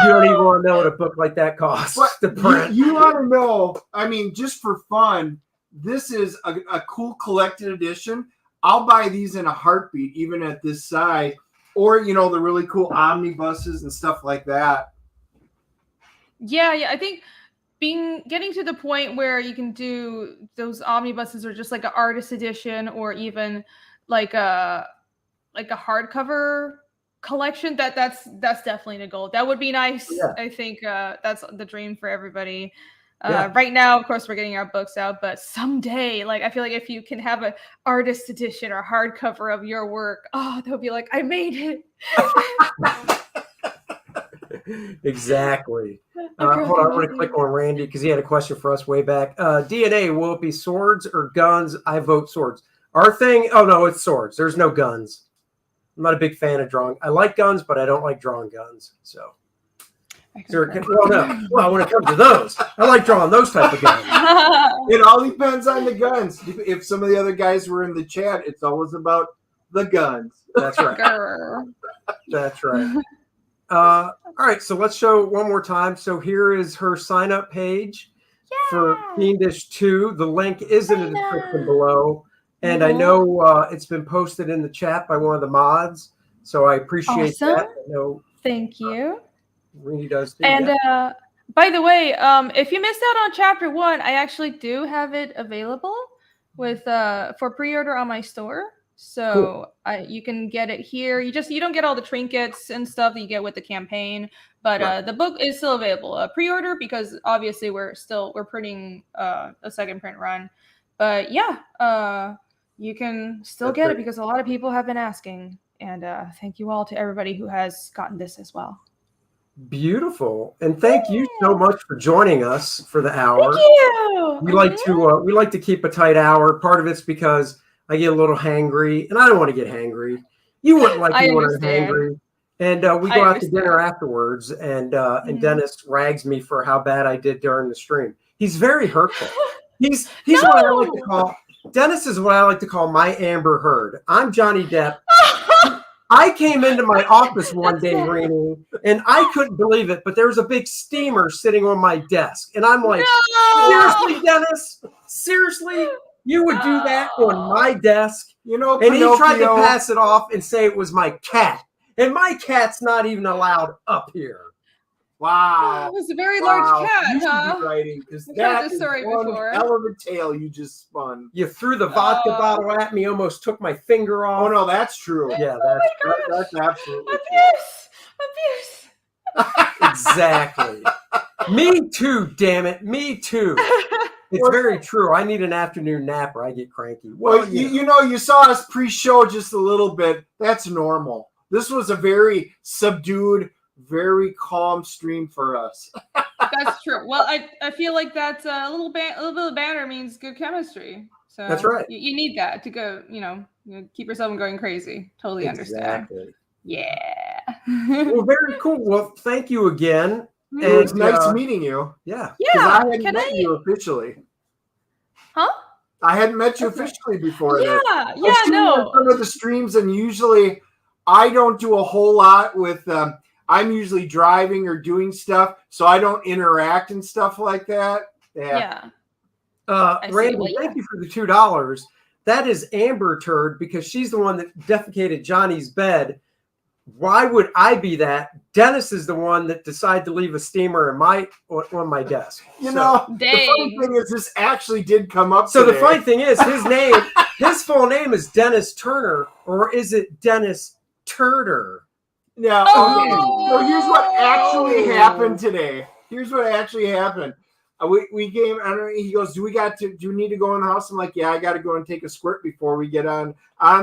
You don't even want to know what a book like that costs to print. You want to know, I mean, just for fun, this is a cool collected edition. I'll buy these in a heartbeat, even at this size. Or, the really cool omnibuses and stuff like that. Yeah. I think getting to the point where you can do those omnibuses or just like an artist edition or even like a hardcover collection, that's definitely the goal. That would be nice. Yeah. I think that's the dream for everybody. Yeah. Right now, of course, we're getting our books out, but someday, like, I feel like if you can have an artist edition or hardcover of your work, oh, they'll be like, I made it. Exactly. Hold on, I want to click on Randy because he had a question for us way back. DNA, will it be swords or guns? I vote swords. Our thing, oh no, it's swords. There's no guns. I'm not a big fan of drawing. I like guns, but I don't like drawing guns. So, well, when it comes to those, I like drawing those type of guns. It all depends on the guns. If some of the other guys were in the chat, it's always about the guns. That's right. That's right. All right, so let's show one more time. So here is her sign-up page for Fiendish 2. The link is in the description below. And I know it's been posted in the chat by one of the mods. So I appreciate that. I know, thank you. Renee does too. And by the way, if you missed out on chapter 1, I actually do have it available with for pre-order on my store. So you can get it here. You don't get all the trinkets and stuff that you get with the campaign, but the book is still available. Pre-order because obviously we're printing a second print run. But yeah, you can still get it because a lot of people have been asking. And thank you all to everybody who has gotten this as well. Beautiful, and thank you so much for joining us for the hour. Thank you. We like to keep a tight hour. Part of it's because I get a little hangry, and I don't want to get hangry. You wouldn't like me when I'm hangry. And we go out to dinner afterwards, and Dennis rags me for how bad I did during the stream. He's very hurtful. He's what I like to call Dennis is what I like to call my Amber Heard. I'm Johnny Depp. I came into my office one day, Renee, and I couldn't believe it, but there was a big steamer sitting on my desk. And I'm like, seriously, Dennis? Seriously? You would do that on my desk? You know, and he tried to pass it off and say it was my cat. And my cat's not even allowed up here. Wow. It was a very large cat, you huh? should be writing, because I've that heard this is story one before. hell of a tale you just spun. You threw the vodka bottle at me, almost took my finger off. Oh, no, that's true. Yeah, that's absolutely Abuse. Exactly. Me too, damn it. Me too. It's very true. I need an afternoon nap or I get cranky. Well, you saw us pre-show just a little bit. That's normal. This was a very subdued, very calm stream for us. That's true. Well, I feel like that's a little bit of banter means good chemistry. So that's right. You need that to go, keep yourself from going crazy. Totally understand. Yeah. Well, very cool. Well, thank you again. It was nice meeting you. Yeah. Because I hadn't met you officially. Huh? I hadn't met you officially before. Yeah. That. Yeah. No. Some of the streams, and usually I don't do a whole lot with. I'm usually driving or doing stuff, so I don't interact and stuff like that. Yeah. Randy, thank you for the $2. That is Amber Turd because she's the one that defecated Johnny's bed. Why would I be that? Dennis is the one that decided to leave a steamer on my desk. The funny thing is, this actually did come up. So today. The funny thing is, his full name is Dennis Turner, or is it Dennis Turder? Yeah. Okay. So here's what actually happened today. Here's what actually happened. We came. I don't know. He goes, "Do we need to go in the house?" I'm like, "Yeah, I got to go and take a squirt before we get on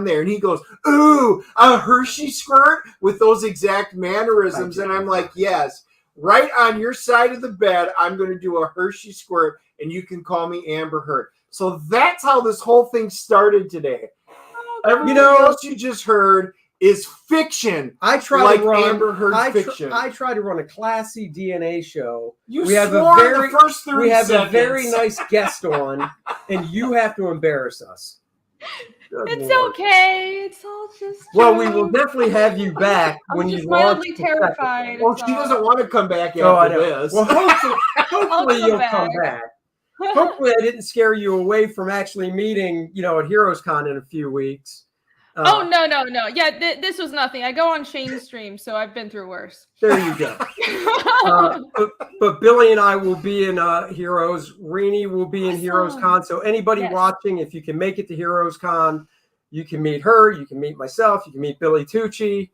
there." And he goes, "Ooh, a Hershey squirt with those exact mannerisms." And I'm like, "Yes, right on your side of the bed. I'm going to do a Hershey squirt, and you can call me Amber Heard." So that's how this whole thing started today. Everything else you just heard is fiction. I try to run Amber Heard fiction. I try to run a classy DNA show. We have the first 30 We have seconds. a very nice guest on, and you have to embarrass us. It's okay. It's all just. Well, we will definitely have you back when you launch. I'm just mildly terrified. Well, she doesn't want to come back after this. Well, hopefully you'll come back. Hopefully, I didn't scare you away from actually meeting, at HeroesCon in a few weeks. No. Yeah, this was nothing. I go on Shane's stream, so I've been through worse. There you go. But Billy and I will be in Heroes. Renee will be in HeroesCon. So anybody watching, if you can make it to HeroesCon, you can meet her. You can meet myself. You can meet Billy Tucci.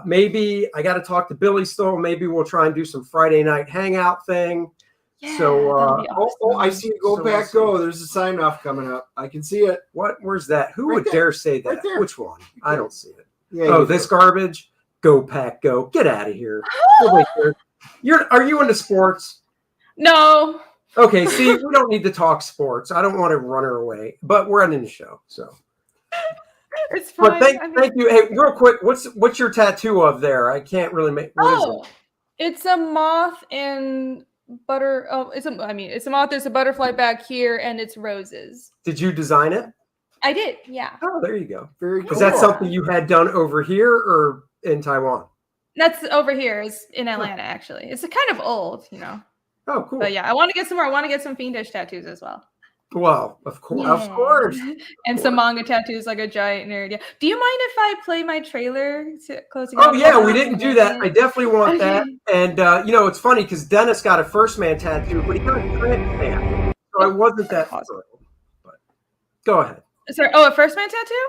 maybe I got to talk to Billy still. Maybe we'll try and do some Friday night hangout thing. Yeah, So, that'd be awesome. Oh, I see it. Go So back, we'll go. There's a sign off coming up. I can see it. what? Where's that? Who Right would there. dare say that? Right there. Which one? I don't see it. Yeah. Oh, you this do. garbage. Go Pack, go! Get out of here. Nobody cares. Are you into sports? No. Okay, see, we don't need to talk sports. I don't want to run her away, but we're ending the show. So, It's fine. but thank you. Hey, real quick, what's your tattoo of there? I can't really make. What is it? It's a moth and butter. Oh, it's a moth. There's a butterfly back here, and it's roses. Did you design it? I did. Yeah. Oh, there you go. Very cool. Is that something you had done over here or in Taiwan? That's over here. Is in Atlanta actually. It's kind of old, Oh, cool. But yeah, I want to get some more. I want to get some Fiendish tattoos as well. Well, of course. Yeah. Of course. And some manga tattoos, like a giant nerd. Yeah. Do you mind if I play my trailer to closing? Oh out? yeah, we didn't do that. I definitely want that. Okay. And it's funny because Dennis got a First Man tattoo, but he got a tramp stamp, so I wasn't that thrilled. But go ahead. Sorry. Oh, a First Man tattoo?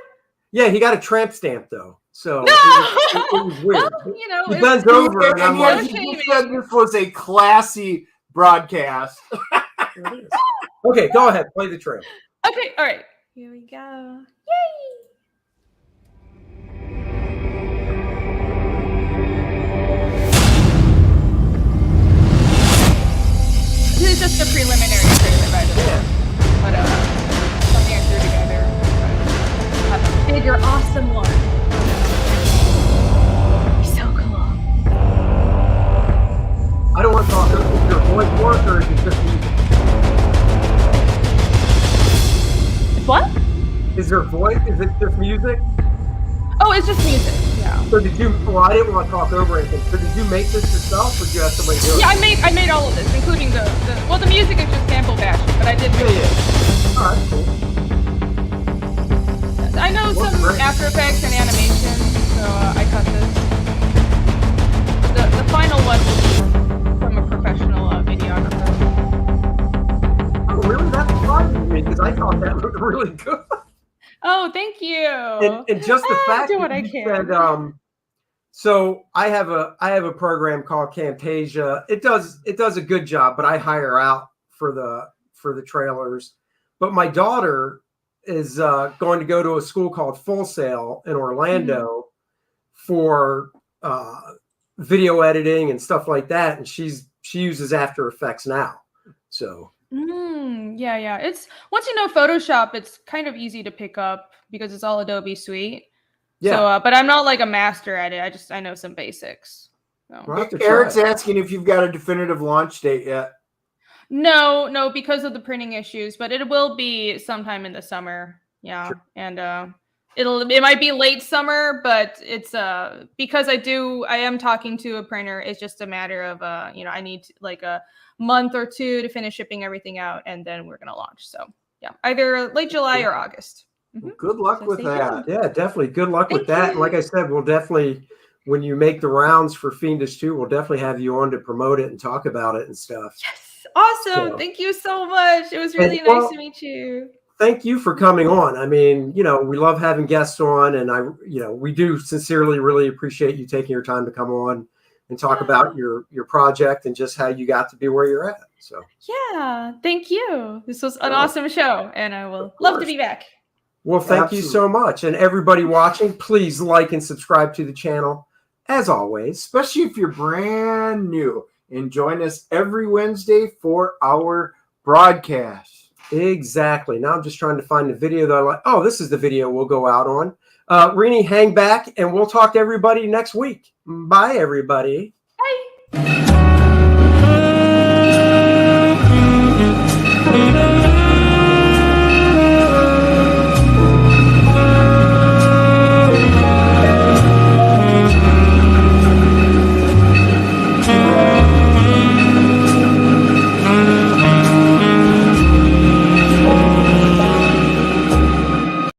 Yeah, he got a tramp stamp though, so No! it was weird. Well, He it bends was- over, and I'm like, You said this was a classy broadcast. "Here it is." Okay, go ahead, play the trailer. Okay. All right. Here we go. Yay! This is just a preliminary trailer, by the way. But something I threw together. Have a bigger, awesome one. So cool. I don't want to talk. Is your voice work or is it just music? What? Is there voice? Is it just music? Oh, it's just music. Yeah. So did you? Well, I didn't want to talk over anything. So did you make this yourself, or did you have somebody do it? Yeah, I made all of this, including the music is just sample bashing, but I did make it. All right, cool. I know Well, some great. After Effects and animation, so I cut this. The final one will be from a professional videographer. Oh, really? That's surprising to me because I thought that looked really good. Oh, thank you. And just the fact do what that I you can. said, so I have a program called Camtasia. It does a good job, but I hire out for the trailers. But my daughter is going to go to a school called Full Sail in Orlando for video editing and stuff like that, and she uses After Effects now. So Yeah. It's once you know Photoshop, it's kind of easy to pick up because it's all Adobe Suite. yeah, So, but I'm not like a master at it. I know some basics. So. we'll have to try Eric's it. asking if you've got a definitive launch date yet. No, because of the printing issues, but it will be sometime in the summer. Yeah. Sure. And it might be late summer, but it's because I am talking to a printer. It's just a matter of I need like a month or two to finish shipping everything out, and then we're gonna launch. So yeah, either late July or August. Well, good luck So with stay that. Yeah, definitely. Good luck with Thank that. you. And like I said, we'll definitely, when you make the rounds for Fiendish 2, we'll definitely have you on to promote it and talk about it and stuff. Yes, awesome. So- Thank you so much. It was really And, nice well, to meet you. Thank you for coming on. I mean, we love having guests on, and we do sincerely really appreciate you taking your time to come on and talk about your project and just how you got to be where you're at. So Yeah, thank you. This was an Sure. awesome show, and I will love to be back. well, thank you so much. And everybody watching, please like and subscribe to the channel. As always, Especially if you're brand new, and join us every Wednesday for our broadcast. exactly. Now I'm just trying to find the video that I like. Oh, this is the video we'll go out on. Rini, hang back, and we'll talk to everybody next week. Bye, everybody.